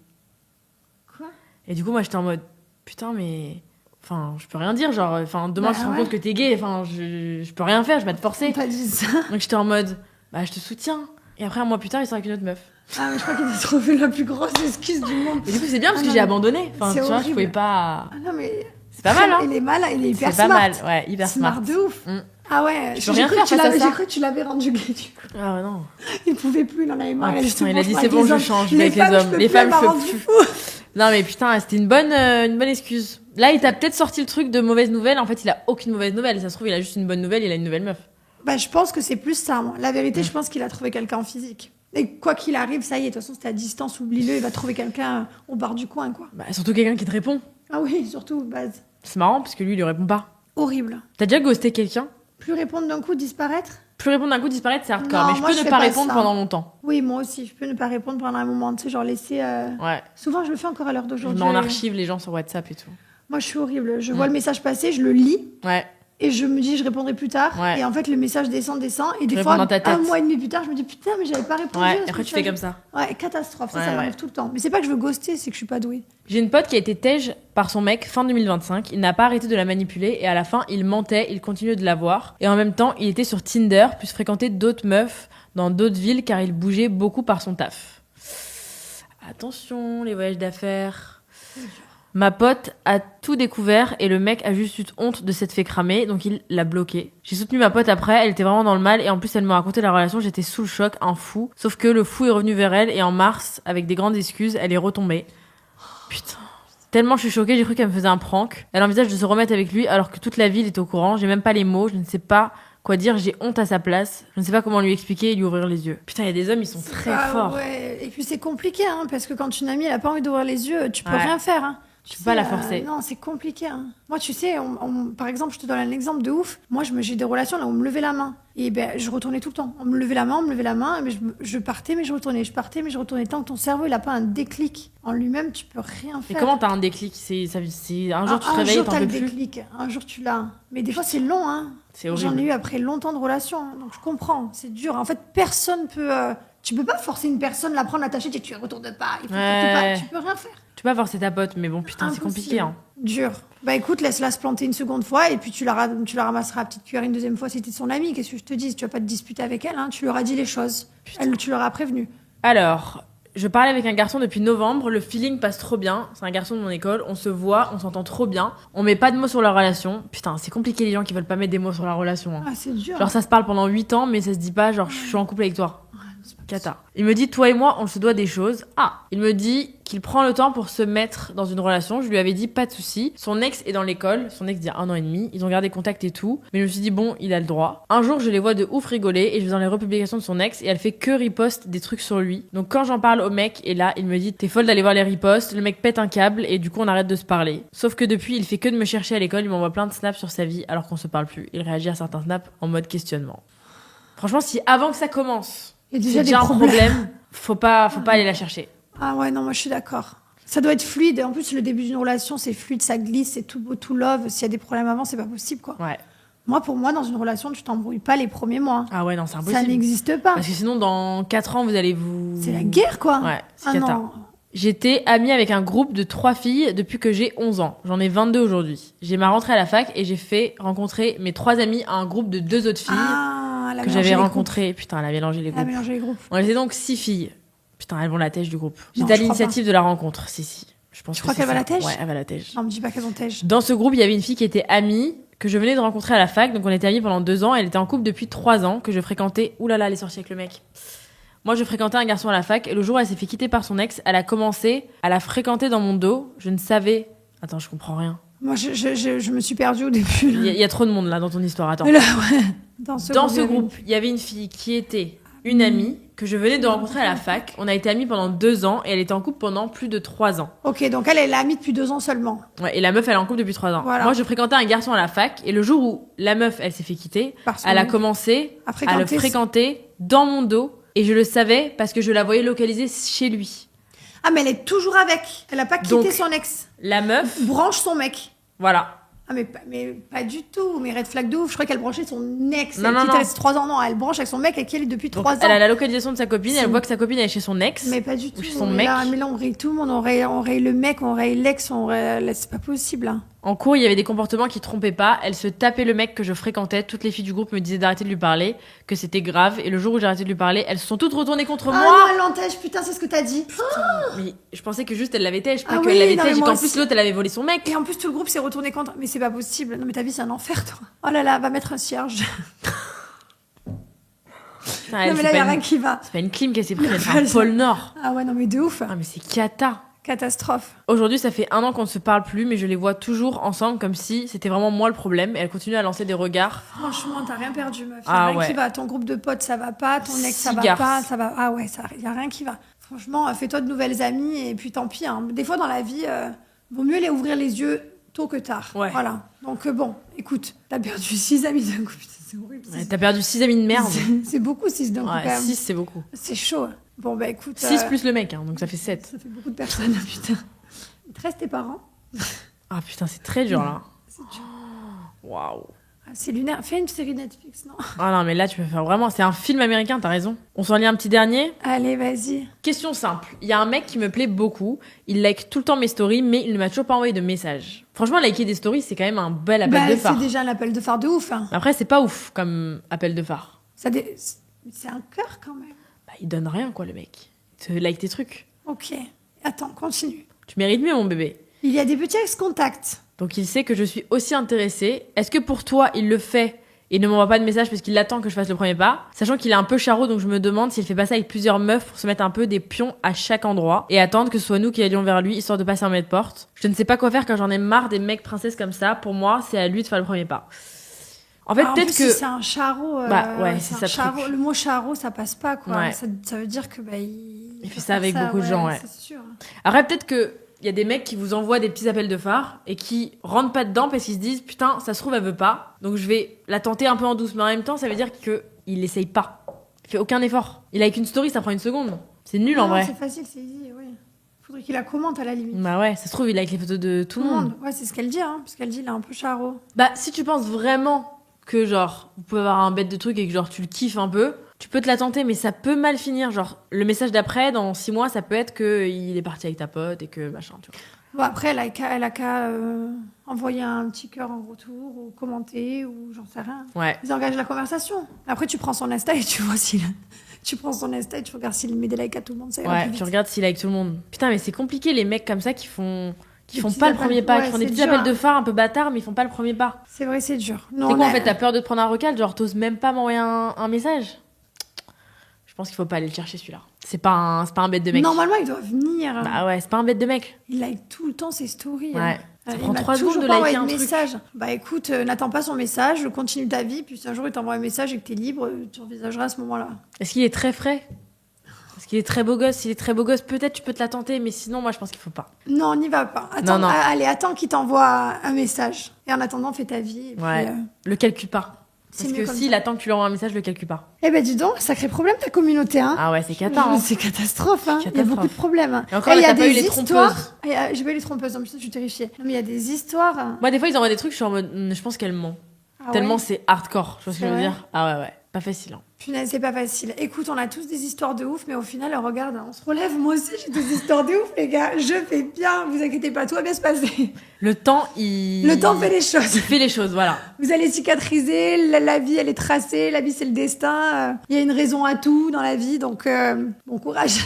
Quoi? Et du coup, moi, j'étais en mode putain, mais. Enfin, je peux rien dire, genre. Enfin, demain, Bah je me rends ouais. compte que t'es gay. Enfin, je peux rien faire, je vais te forcer. On t'a dit ça. Donc j'étais en mode bah, je te soutiens. Et après, 1 mois plus tard, il sort avec une autre meuf. Ah, mais je crois qu'il a trouvé la plus grosse excuse du monde. Et du coup, c'est bien parce Ah que non, j'ai mais abandonné. Enfin, c'est tu vois, je horrible. pouvais pas. Ah non, mais. C'est pas mal, hein. Il est malin, il est hyper C'est pas smart. mal, ouais, hyper smart. De ouf. Mm. Ah ouais, Tu peux rien faire que tu face à l'avais- ça. j'ai cru que tu l'avais rendu gay, du coup. Ah ouais, non. Il pouvait plus, il en avait marre. Ah, a dit, putain, c'est il bon, a dit je c'est vais bon, je avec les change, hommes. je vais avec les femmes, je hommes. peux Les plus, elle femmes, m'a je peux rendu plus. fou. Non, mais putain, c'était une bonne excuse. Là, il t'a peut-être sorti le truc de mauvaise nouvelle. En fait, il a aucune mauvaise nouvelle. Ça se trouve, il a juste une bonne nouvelle, il a une nouvelle meuf. Bah, je pense que c'est plus ça, moi. La vérité, je pense qu'il a trouvé quelqu'un en physique. Et quoi qu'il arrive, ça y est, de toute façon, c'était à distance, oublie-le, il va trouver quelqu'un au bar du coin, quoi. Bah, surtout quelqu'un qui te répond. Ah oui, surtout, base. C'est marrant parce que lui, il lui répond pas. Horrible. T'as déjà ghosté quelqu'un? Plus répondre d'un coup, disparaître? Plus répondre d'un coup, disparaître, c'est hardcore. Non, Mais je moi, peux je ne fais pas pas répondre ça. pendant longtemps. Oui, moi aussi, je peux ne pas répondre pendant un moment, tu sais, genre laisser... Ouais. Souvent, je le fais encore à l'heure Je d'aujourd'hui. mets en archive les gens sur WhatsApp et tout. Moi, je suis horrible. Je vois le message passer, je le lis, Ouais. et je me dis, je répondrai plus tard. Ouais. Et en fait, le message descend, et des réponds fois, dans ta tête. 1 mois et demi plus tard, je me dis, putain, mais j'avais pas répondu. Ouais. à ce Et après, tu message. fais comme ça. Ouais, catastrophe, ça, Ouais, ça ouais. m'arrive tout le temps. Mais c'est pas que je veux ghoster, c'est que je suis pas douée. J'ai une pote qui a été tège par son mec fin 2025. Il n'a pas arrêté de la manipuler et à la fin, il mentait, il continuait de la voir. Et en même temps, il était sur Tinder, puis fréquentait d'autres meufs dans d'autres villes car il bougeait beaucoup par son taf. Attention, les voyages d'affaires. Ma pote a tout découvert et le mec a juste eu honte de s'être fait cramer, donc il l'a bloqué. J'ai soutenu ma pote après, elle était vraiment dans le mal et en plus elle m'a raconté la relation, j'étais sous le choc, un fou. Sauf que le fou est revenu vers elle et en mars, avec des grandes excuses, elle est retombée. Putain. Tellement je suis choquée, j'ai cru qu'elle me faisait un prank. Elle envisage de se remettre avec lui alors que toute la ville est au courant, j'ai même pas les mots, je ne sais pas Quoi dire, j'ai honte à sa place. Je ne sais pas comment lui expliquer et lui ouvrir les yeux. Putain, il y a des hommes, ils sont très forts. Ouais. Et puis c'est compliqué, hein, parce que quand une amie, elle a pas envie d'ouvrir les yeux, tu peux Ouais. rien faire. Hein. Tu peux pas la forcer. Non, c'est compliqué. Hein. Moi, tu sais, par exemple, je te donne un exemple de ouf. Moi, j'ai des relations là où on me levait la main. Et ben, je retournais tout le temps. On me levait la main, mais je partais, mais je retournais. Je partais, mais je retournais. Tant que ton cerveau, il a pas un déclic en lui-même, tu peux rien faire. Et comment t'as un déclic? Un jour, tu te réveilles et t'en peux plus. Un jour, t'as le déclic. Un jour, tu l'as. Mais des fois, c'est long. Hein. C'est horrible. J'en ai eu après longtemps de relations. Hein. Donc, je comprends. C'est dur. En fait, personne peut... Tu peux pas forcer une personne, la prendre, l'attacher, et tu ne retournes pas. Il faut tu peux rien faire. Tu peux pas forcer ta pote, mais bon, putain, c'est compliqué. Hein. Dur. Bah écoute, laisse-la se planter une seconde fois et puis tu la ramasseras à petite cuillère une deuxième fois si t'es son amie. Qu'est-ce que je te dis? Tu vas pas te disputer avec elle, hein. Tu leur as dit les choses. Tu leur as prévenu. Alors, je parlais avec un garçon depuis novembre. Le feeling passe trop bien. C'est un garçon de mon école. On se voit, on s'entend trop bien. On met pas de mots sur la relation. Putain, c'est compliqué les gens qui veulent pas mettre des mots sur la relation. Hein. Ah, c'est dur. Genre, ça se parle pendant 8 ans, mais ça se dit pas, genre, je suis en couple avec toi. Cata. Il me dit, toi et moi, on se doit des choses. Ah, il me dit qu'il prend le temps pour se mettre dans une relation. Je lui avais dit, pas de souci. Son ex est dans l'école. Son ex il y a 1 an et demi. Ils ont gardé contact et tout. Mais je me suis dit, bon, il a le droit. Un jour, je les vois de ouf rigoler et je vais dans les republications de son ex et elle fait que repost des trucs sur lui. Donc quand j'en parle au mec, et là, il me dit, t'es folle d'aller voir les reposts. Le mec pète un câble et du coup, on arrête de se parler. Sauf que depuis, il fait que de me chercher à l'école. Il m'envoie plein de snaps sur sa vie alors qu'on se parle plus. Il réagit à certains snaps en mode questionnement. Franchement, si avant que ça commence, il y a c'est déjà un problème, faut pas aller la chercher. Ah ouais, non, moi je suis d'accord. Ça doit être fluide. En plus, le début d'une relation, c'est fluide, ça glisse, c'est tout beau, tout love. S'il y a des problèmes avant, c'est pas possible, quoi. Ouais. Moi, pour moi, dans une relation, tu t'embrouilles pas les premiers mois. Ah ouais, non, c'est impossible. Ça n'existe pas. Parce que sinon, dans 4 ans, vous allez vous... C'est la guerre, quoi. Ouais, c'est ah cata. non. J'étais amie avec un groupe de 3 filles depuis que j'ai 11 ans. J'en ai 22 aujourd'hui. J'ai ma rentrée à la fac et j'ai fait rencontrer mes 3 amies à un groupe de 2 autres filles que j'avais rencontrées. Putain, elle a mélangé les groupes. Elle a mélangé les groupes. On était donc 6 filles. Putain, elles vont la tèche du groupe. Non, J'étais à l'initiative de la rencontre. Si. Je pense tu crois qu'elle va la tèche? Ouais, elle va la tèche. Non, me dis pas qu'elles vont tèche. Dans ce groupe, il y avait une fille qui était amie, que je venais de rencontrer à la fac. Donc on était amies pendant 2 ans. Elle était en couple depuis 3 ans, que je fréquentais. Ouh là là, elle est sortie avec le mec. Moi, je fréquentais un garçon à la fac et le jour où elle s'est fait quitter par son ex, elle a commencé à la fréquenter dans mon dos. Je ne savais... Attends, je comprends rien. Moi, je me suis perdue au début. Il y a trop de monde là dans ton histoire, attends. Mais là, ouais. Dans ce groupe, il y avait une fille qui était une amie que je venais de rencontrer à la fac. On a été amies pendant 2 ans et elle était en couple pendant plus de 3 ans. Ok, donc elle est amie depuis 2 ans seulement. Ouais, et la meuf, elle est en couple depuis 3 ans. Voilà. Moi, je fréquentais un garçon à la fac et le jour où la meuf, elle s'est fait quitter, elle a commencé à le fréquenter dans mon dos. Et je le savais parce que je la voyais localisée chez lui. Ah, mais elle est toujours avec. Elle a pas quitté donc, son ex. La meuf branche son mec. Voilà. Ah, mais pas du tout. Mais red flag de ouf. Je crois qu'elle branchait son ex. Non, elle reste 3 ans. Non, elle branche avec son mec avec qui elle est depuis 3 ans. Elle a la localisation de sa copine. Elle voit que sa copine est chez son ex. Mais pas du tout. Chez son mec. Mais là, on raye tout le monde. On raye le mec, on raye l'ex. C'est pas possible. Hein. En cours, il y avait des comportements qui trompaient pas. Elle se tapait le mec que je fréquentais. Toutes les filles du groupe me disaient d'arrêter de lui parler, que c'était grave. Et le jour où j'ai arrêté de lui parler, elles se sont toutes retournées contre moi. Ah non, elle l'entèche, putain, c'est ce que t'as dit. Mais je pensais que juste elle l'avait têche, pas qu'elle l'avait têche, et qu'en plus l'autre elle avait volé son mec. Et en plus tout le groupe s'est retourné contre. Mais c'est pas possible. Non mais ta vie c'est un enfer, toi. Oh là là, va mettre un cierge. Putain, non mais là y a rien qui va. C'est pas une clim qu'elle s'est prise, c'est un pôle Nord. Ah ouais, non mais de ouf. Ah mais c'est cata. Catastrophe. Aujourd'hui, ça fait 1 an qu'on ne se parle plus, mais je les vois toujours ensemble comme si c'était vraiment moi le problème. Et elle continue à lancer des regards. Franchement, t'as rien perdu, meuf. Y a rien qui va. Ton groupe de potes, ça va pas. Ton ex, ça va pas. Ça va. Ah ouais, y a rien qui va. Franchement, fais-toi de nouvelles amies et puis tant pis. Hein. Des fois, dans la vie, vaut mieux les ouvrir les yeux tôt que tard. Ouais. Voilà. Donc bon, écoute, t'as perdu 6 amis d'un coup. C'est horrible. Ouais, t'as perdu 6 amis de merde. C'est beaucoup 6 d'un coup quand même. 6, c'est beaucoup. C'est chaud. Bon bah écoute. 6 plus le mec, hein, donc ça fait 7. Ça fait beaucoup de personnes, putain. Il te reste tes parents. Ah putain, c'est très dur là. C'est dur. Waouh. Ah, c'est lunaire. Fais une série Netflix, non? Ah non, mais là tu peux faire vraiment. C'est un film américain, t'as raison. On s'en lit un petit dernier? Allez, vas-y. Question simple. Il y a un mec qui me plaît beaucoup. Il like tout le temps mes stories, mais il ne m'a toujours pas envoyé de message. Franchement, liker des stories, c'est quand même un bel appel de phare. C'est déjà un appel de phare de ouf. Hein. Après, c'est pas ouf comme appel de phare. C'est un cœur quand même. Bah, il donne rien, quoi, le mec. Il te like tes trucs. Ok. Attends, continue. Tu mérites mieux, mon bébé. Il y a des petits ex-contacts. Donc, il sait que je suis aussi intéressée. Est-ce que pour toi, il le fait et ne m'envoie pas de message parce qu'il attend que je fasse le premier pas? Sachant qu'il est un peu charrot, donc je me demande s'il fait pas ça avec plusieurs meufs pour se mettre un peu des pions à chaque endroit et attendre que ce soit nous qui allions vers lui, histoire de pas s'armer de porte. Je ne sais pas quoi faire quand j'en ai marre des mecs princesses comme ça. Pour moi, c'est à lui de faire le premier pas. En fait, en peut-être plus, que... si c'est un charreau. C'est un ça charreau. truc. Le mot charreau, ça passe pas, quoi. Ouais. Ça veut dire que il fait ça avec beaucoup de gens, ouais. C'est sûr. Après, peut-être que il y a des mecs qui vous envoient des petits appels de phare et qui rentrent pas dedans parce qu'ils se disent putain, ça se trouve, elle veut pas. Donc je vais la tenter un peu en douce. Mais en même temps, ça veut dire qu'il essaye pas. Il fait aucun effort. Il a avec une story, ça prend une seconde. C'est nul en vrai. C'est facile, c'est easy, oui. Faudrait qu'il la commente à la limite. Bah ouais, ça se trouve, il a avec les photos de tout le monde. Ouais, c'est ce qu'elle dit, hein. Parce qu'elle dit, il est un peu charreau. Bah, si tu penses vraiment que genre, vous pouvez avoir un bête de truc et que genre, tu le kiffes un peu, tu peux te la tenter, mais ça peut mal finir. Genre, le message d'après, dans 6 mois, ça peut être qu'il est parti avec ta pote et que machin, tu vois. Bon, après, elle a qu'à envoyer un petit cœur en retour ou commenter ou j'en sais rien. Ouais. Ils engagent la conversation. Après, tu prends son Insta et tu vois s'il... Tu prends son Insta et tu regardes s'il met des likes à tout le monde. Ça ira plus Ouais, vite. tu regardes s'il est avec tout le monde. Putain, mais c'est compliqué, les mecs comme ça qui font petits pas le appels- premier pas, ouais, qui font des c'est petits dur, appels de hein. phare un peu bâtards, mais ils font pas le premier pas. C'est vrai, c'est dur. C'est quoi, en fait, t'as peur de te prendre un recal, genre t'oses même pas m'envoyer un message? Je pense qu'il faut pas aller le chercher celui-là. C'est pas un bête de mec. Normalement, il doit venir. Bah ouais, c'est pas un bête de mec. Il like tout le temps ses stories. Ouais. Ça Il prend m'a 3 toujours secondes de pas liker envoyé un de truc. message. Bah écoute, n'attends pas son message, continue ta vie, puis si un jour il t'envoie un message et que t'es libre, tu envisageras à ce moment-là. Est-ce qu'il est très frais? Est-ce qu'il est très beau gosse? S'il est très beau gosse, peut-être tu peux te la tenter, mais sinon, moi je pense qu'il faut pas. Non, on n'y va pas. Attends, Non. Allez, attends qu'il t'envoie un message. Et en attendant, fais ta vie. Et puis, Ouais. Le calcule pas. c'est Parce mieux que comme s'il ça. attend que tu lui envoies un message, le calcule pas. Eh ben dis donc, sacré problème ta communauté, hein. Ah ouais, c'est cata. Hein. C'est catastrophe, hein. Il y a Catastrophe. beaucoup de problèmes. Hein. Et encore, il y là, a t'as pas eu des les histoires. trompeuses. J'ai pas eu les trompeuses, en plus, je suis terrifiée. Non, mais il y a des histoires. Moi, des fois, ils envoient des trucs, je suis en mode, je pense qu'elle ment. Ah Tellement ouais. c'est hardcore, tu vois ce que C'est je veux vrai dire? Ah ouais, pas facile. Hein. Punaise, c'est pas facile. Écoute, on a tous des histoires de ouf, mais au final, regarde, on se relève. Moi aussi, j'ai des histoires de ouf, les gars. Je fais bien, vous inquiétez pas, tout va bien se passer. Le temps, il... Le temps fait les choses. Il fait les choses, voilà. Vous allez cicatriser, la vie, elle est tracée, la vie, c'est le destin. Il y a une raison à tout dans la vie, donc bon courage.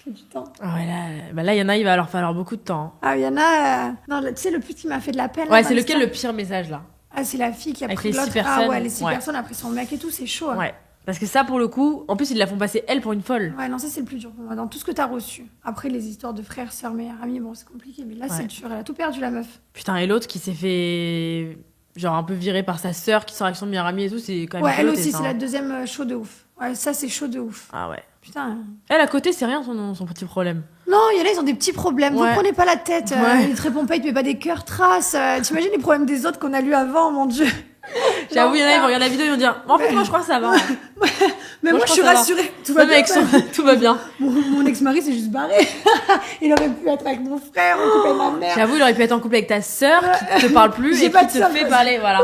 Faut du temps. Ah ouais, là, il y en a, il va leur falloir beaucoup de temps. Hein. Ah, il y en a... Non, tu sais, le plus qui m'a fait de la peine... Ouais, là, c'est dans lequel le l'histoire. pire message, là? Ah, c'est la fille qui a Avec pris les 6 l'autre. personnes. Ah ouais, les 6 Ouais. personnes après son mec et tout, c'est chaud. Hein. Ouais. Parce que ça, pour le coup, en plus, ils la font passer, elle, pour une folle. Ouais, non, ça c'est le plus dur pour moi, dans tout ce que t'as reçu. Après, les histoires de frères, sœurs, meilleurs amis, bon, c'est compliqué, mais là, Ouais. c'est dur. Elle a tout perdu, la meuf. Putain, et l'autre qui s'est fait... Genre un peu viré par sa sœur, qui sort avec son meilleur ami et tout, c'est quand même Ouais, elle culotté, aussi, ça, c'est hein. la deuxième chaud de ouf. Ouais, ça, c'est chaud de ouf. Ah ouais. Putain. Elle, à côté, c'est rien son petit problème. Non, il y en a, ils ont des petits problèmes. Ouais. Vous prenez pas la tête. Ouais. Il te répond pas, il te met pas des cœurs, traces. T'imagines les problèmes des autres qu'on a lus avant, mon Dieu. J'avoue, il y en a, ils vont regarder la vidéo, ils vont dire, en fait, moi, je crois que ça va. Hein. Mais Moi, moi, je je suis crois que ça va. rassurée. Tout va Même bien. avec son... tout va bien. Mon ex-mari s'est juste barré. Il aurait pu être avec mon frère, ou couper ma mère. J'avoue, il aurait pu être en couple avec ta sœur, qui te parle plus J'ai et pas qui de te sœur, fait moi. parler, voilà.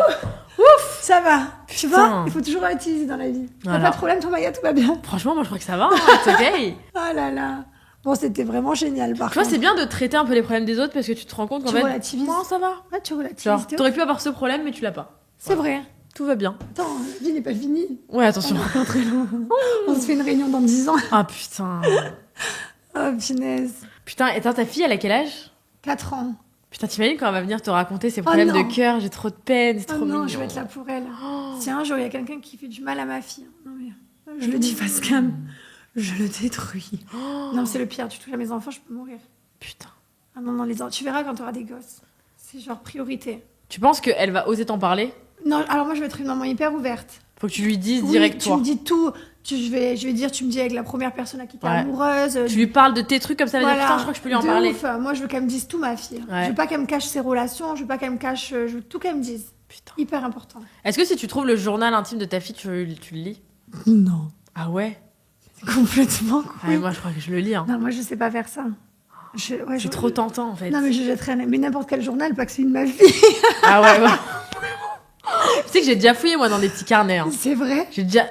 Ça va. Tu Putain. vois, il faut toujours utiliser dans la vie. T'as Voilà. pas de problème, toi, Maya, tout va bien. Franchement, moi, je crois que ça va. Hein. C'est ok. Oh là là. Bon, c'était vraiment génial, par Tu vois, contre. c'est bien de traiter un peu les problèmes des autres parce que tu te rends compte qu'en Tu fait, relativises. non, ça va. Ouais, tu relativises. Genre, t'es- t'aurais pu avoir ce problème, mais tu l'as pas. C'est vrai. Tout va bien. Attends, la vie n'est pas finie. Ouais, attention. On est encore très loin. On se fait une réunion dans 10 ans. Ah putain. Oh, punaise. Putain, et attends, ta fille, elle a quel âge? 4 ans. Putain, t'imagines quand elle va venir te raconter ses problèmes non. de cœur, j'ai trop de peine, c'est Oh trop non, mignon. je vais être là pour elle. Si un jour il y a quelqu'un qui fait du mal à ma fille, non mais je le dis face cam, je le détruis. Non, c'est le pire. Tu touches à mes enfants, je peux mourir. Putain. Ah non, non, tu verras quand tu auras des gosses. C'est genre priorité. Tu penses qu'elle va oser t'en parler? Non, alors moi je vais être une maman hyper ouverte. Faut que tu lui dises Oui, direct, tu toi. me dis tout. Je vais dire, tu me dis avec la première personne à qui t'es Ouais. amoureuse. Tu lui parles de tes trucs comme ça, elle va dire Voilà. putain, je crois que je peux lui en De parler. ouf. Moi, je veux qu'elle me dise tout, ma fille. Ouais. Je veux pas qu'elle me cache ses relations, je veux pas qu'elle me cache. Je veux tout qu'elle me dise. Putain. Hyper important. Est-ce que si tu trouves le journal intime de ta fille, tu le lis? Non. Ah ouais? Complètement Ah, cool. mais moi, je crois que je le lis. Hein. Non, moi, je sais pas faire ça. C'est trop tentant, en fait. Non, mais je jetterais mais n'importe quel journal, pas que celui de ma fille. Ah ouais. Tu sais que j'ai déjà fouillé, moi, dans des petits carnets. Hein. C'est vrai.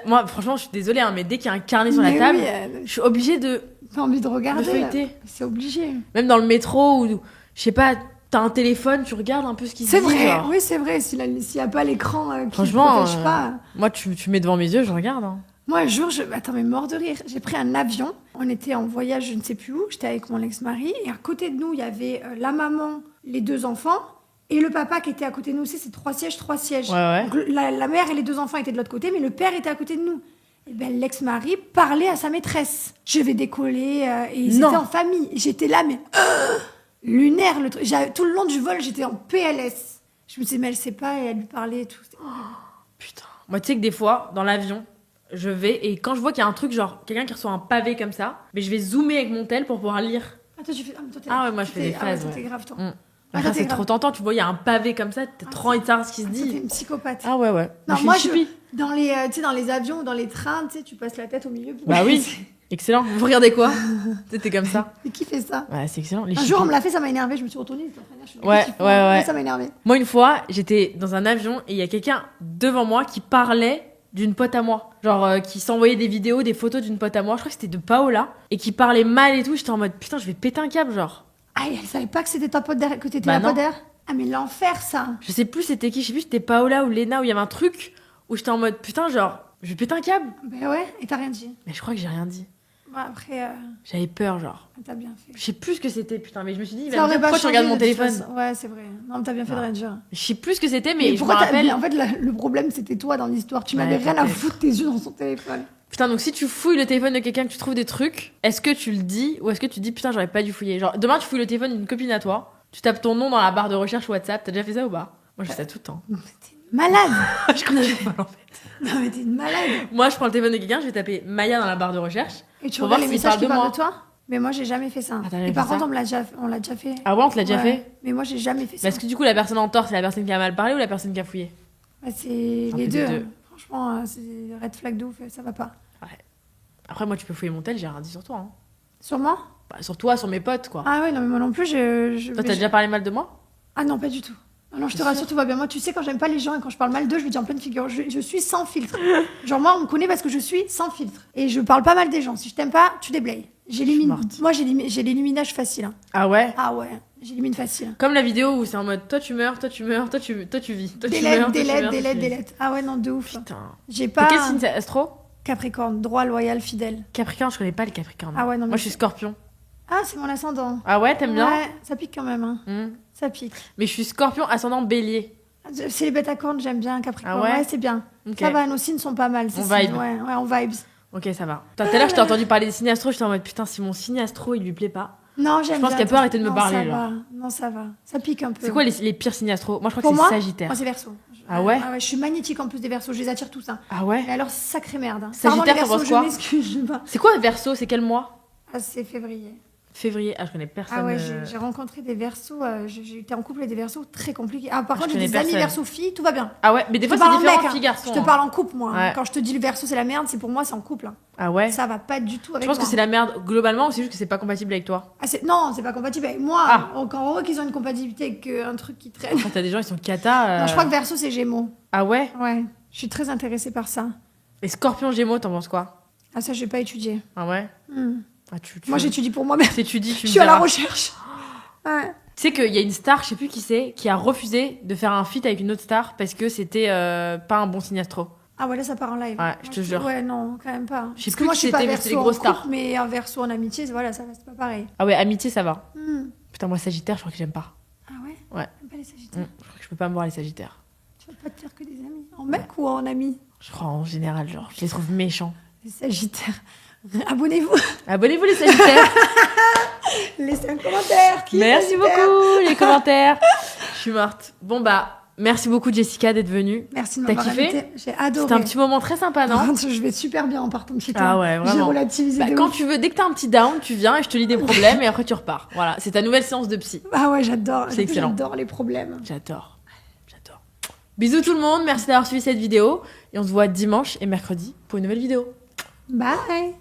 Moi, franchement, je suis désolée, hein, mais dès qu'il y a un carnet sur Mais la table, oui, je suis obligée de t'as envie de regarder. feuilleter. C'est obligé. Même dans le métro ou, je sais pas, t'as un téléphone, tu regardes un peu ce qui se C'est dit. vrai. genre. Oui, c'est vrai. S'il y a pas l'écran qui ne Franchement, protège pas. Moi, tu mets devant mes yeux, je regarde. Hein. Moi, un jour, attends, mais mort de rire. J'ai pris un avion. On était en voyage, je ne sais plus où. J'étais avec mon ex-mari. Et à côté de nous, il y avait la maman, les 2 enfants. Et le papa qui était à côté de nous aussi. C'est 3 sièges, 3 sièges. Ouais, ouais. Donc, la mère et les 2 enfants étaient de l'autre côté, mais le père était à côté de nous. Et ben, l'ex-mari parlait à sa maîtresse. Je vais décoller. Et ils Non. étaient en famille. J'étais là, mais lunaire. Tout le long du vol, j'étais en PLS. Je me disais, mais elle sait pas et elle lui parlait et tout. C'était horrible. Putain. Moi, tu sais que des fois, dans l'avion, je vais et quand je vois qu'il y a un truc, genre quelqu'un qui reçoit un pavé comme ça, mais je vais zoomer avec mon tel pour pouvoir lire. Ah, toi, tu fais. Ah, mais toi, Ah ouais, moi, je fais des phases. toi, Ouais. t'es grave, toi. Après, toi, c'est t'es trop grave. tentant, tu vois, il y a un pavé comme ça, t'as trop envie de savoir ce qui se Toi, t'es dit. une psychopathe. Ah ouais. Non, suis moi, une chipie. dans les, tu sais, dans les avions ou dans les trains, tu sais, tu passes la tête au milieu. Pour Bah oui, excellent. Vous regardez quoi? T'es comme ça. Mais qui fait ça? Ouais, c'est excellent. Les Un jour, on chippies. me l'a fait, ça m'a énervé. Je me suis retournée. J'étais en train de dire, je suis Ouais, qu'est-ce qu'ils font ouais. Ça m'a énervé. Moi, une fois, j'étais dans un avion et il y a quelqu'un devant moi qui parlait d'une pote à moi. Genre, qui s'envoyait des vidéos, des photos d'une pote à moi. Je crois que c'était de Paola. Et qui parlait mal et tout. J'étais en mode, putain, je vais péter un câble, genre. Ah, elle savait pas que c'était ta pote derrière, que t'étais Bah la non. pote derrière? Ah, mais l'enfer, ça. Je sais plus c'était qui, je sais plus c'était Paola ou Lena où il y avait un truc où j'étais en mode, putain, genre, je vais péter un câble. Ben ouais, et t'as rien dit. Mais je crois que j'ai rien dit. Bon, après, J'avais peur, genre. t'as bien fait. Je sais plus ce que c'était, putain, mais je me suis dit, il Ça va me aurait dire pas pourquoi tu changé regardes mon de toute téléphone. façon. Ouais, c'est vrai. Non, mais t'as bien fait de Ah. rien dire. Je sais plus ce que c'était, mais je me pourquoi t'as- rappelle. mais en fait, le problème, c'était toi dans l'histoire. Tu Ouais, n'avais rien à peut-être. foutre tes yeux dans son téléphone. Putain, donc si tu fouilles le téléphone de quelqu'un, que tu trouves des trucs, est-ce que tu le dis ou est-ce que tu dis, putain, j'aurais pas dû fouiller? Genre, demain, tu fouilles le téléphone d'une copine à toi, tu tapes ton nom dans la barre de recherche WhatsApp, t'as déjà fait ça ou pas? Moi, je fais ça tout le temps. Non, mais t'es une malade. Je crois que je suis folle, en fait. Non, mais t'es une malade. Moi, je prends le téléphone de quelqu'un, je vais taper Maya dans la barre de recherche. Et tu Pour regardes voir les s'il messages parle qui de parlent moi. de toi? Mais moi, j'ai jamais fait ça. Ah, t'as jamais Et par fait ça contre, on l'a déjà fait. Ah ouais, on te l'a déjà Ouais. fait? Mais moi, j'ai jamais fait ça. Mais est-ce que du coup, la personne en tort, c'est la personne qui a mal parlé ou la personne qui a fouillé? Bah, c'est les peu des deux. deux. Hein. Franchement, c'est red flag de ouf, ça va pas. Après, moi, tu peux fouiller mon tel, j'ai rien dit sur toi. Hein. Sur moi? Bah, sur toi, sur mes potes, quoi. Ah ouais, non, mais moi non plus, Toi, t'as déjà parlé mal de moi? Ah non, pas du tout. Ah non, je te Bien rassure, tout va bien. Moi, tu sais, quand j'aime pas les gens et quand je parle mal d'eux, je me dis en pleine figure. Je suis sans filtre. Genre, moi, on me connaît parce que je suis sans filtre. Et je parle pas mal des gens. Si je t'aime pas, tu déblayes. J'élimine. morte. Moi, j'ai l'éliminage facile. Hein. Ah ouais? Ah ouais, j'élimine facile. Comme la vidéo où c'est en mode toi tu meurs, toi tu meurs, toi tu vis. Toi tu meurs, toi tu Délète, meurs, délète, toi tu délète, vis. délète. Ah ouais, non, de ouf. Putain. J'ai T'es pas. quel signe c'est Astro? Capricorne, droit, loyal, fidèle. Capricorne, je connais pas le Capricorne. Ah ouais, non, mais Moi je suis c'est- Scorpion. Ah, c'est mon ascendant. Ah ouais, t'aimes bien? Ouais, ça pique quand même. Hein. Hmm. Ça pique. Mais je suis Scorpion ascendant Bélier. C'est les bêtes à cornes, j'aime bien. Capricorne, Ah ouais ouais, c'est bien. Ok. Ça va, nos signes sont pas mal. ces On signes. vibe. Ouais, ouais, on vibes. Ok, ça va. Tout à l'heure, je t'ai entendu parler des signes astro, j'étais en mode putain, si mon signe astro il lui plaît pas. Non, j'aime Je pense bien. qu'elle peut arrêter de me Non, parler, ça genre. va. Non, ça va. Ça pique un peu. C'est quoi les pires signes astro? Moi je crois Pour que moi c'est Sagittaire. Moi, c'est Verseau. Ah ouais? Je suis magnétique en plus des Verseaux. Je les attire tous. Hein. Ah ouais? Mais alors, sacrée merde. Hein. Sagittaire, Pardon, les t'en penses Verseaux, quoi je m'excuse. Je sais pas. C'est quoi Verseau? C'est quel mois? Ah, c'est février. Février. Ah, je connais personne. Ah ouais, j'ai rencontré des Verseaux. J'ai été en couple avec des Verseaux très compliqués. Ah, par Je contre, j'ai connais des amis personne. Verseaux filles. Tout va bien. Ah ouais, mais des Je te fois c'est parle en différent mec, hein. filles-garçons. Je te parle en couple, moi. Ouais. Quand je te dis le Verseau, c'est la merde, c'est pour moi, c'est en couple. Hein. Ah ouais? Ça va pas du tout avec Je pense moi. que c'est la merde globalement ou c'est juste que c'est pas compatible avec toi? Ah, non, c'est pas compatible avec moi. Ah. Encore heureux qu'ils ont une compatibilité avec un truc qui traîne. Quand t'as des gens ils sont cata. Non, je crois que Verseau, c'est Gémeaux. Ah ouais? Ouais, je suis très intéressée par ça. Et Scorpion Gémeaux, t'en penses quoi? Ah, ça, je vais pas étudier. Ah ouais? Hmm. Ah, tu... Moi, j'étudie pour moi-même. Si tu dis, tu Je me suis à la diras. recherche. Ouais. Tu sais qu'il y a une star, je sais plus qui c'est, qui a refusé de faire un feat avec une autre star parce que c'était pas un bon signe astro. Ah ouais, là, ça part en live. Ouais, Moi, je te jure. Ouais, non, quand même pas. Je sais Parce que plus moi, qui je suis pas c'était, mais c'était Verseau des en grosses couple, stars. mais un Verseau en amitié, voilà, ça c'est pas pareil. Ah ouais, amitié ça va. Hmm. Putain, moi Sagittaire, je crois que j'aime pas. Ah ouais? Ouais. T'aimes pas les Sagittaires? Je crois que je peux pas me voir les Sagittaires. Tu vas pas te faire que des amis. En mec ou en ami? Je crois en général, genre, je les trouve méchants. Les Sagittaires. Abonnez-vous. Abonnez-vous les Sagittaires. Laissez un commentaire. Qui est Merci Sagittaire? beaucoup les commentaires. Je suis morte. Bon bah, merci beaucoup Jessica d'être venue. Merci de T'as m'avoir kiffé? invitée. J'ai adoré. C'était un petit moment très sympa, non? Je vais super bien en partant de chez toi. Ah ouais, J'ai vraiment. relativisé Bah, de quand ouf. tu veux, dès que t'as un petit down, tu viens et je te lis des problèmes et après tu repars. Voilà, c'est ta nouvelle séance de psy. Ah ouais, j'adore. C'est excellent. J'adore les problèmes. J'adore. J'adore. Bisous tout le monde, merci d'avoir suivi cette vidéo et on se voit dimanche et mercredi pour une nouvelle vidéo. Bye.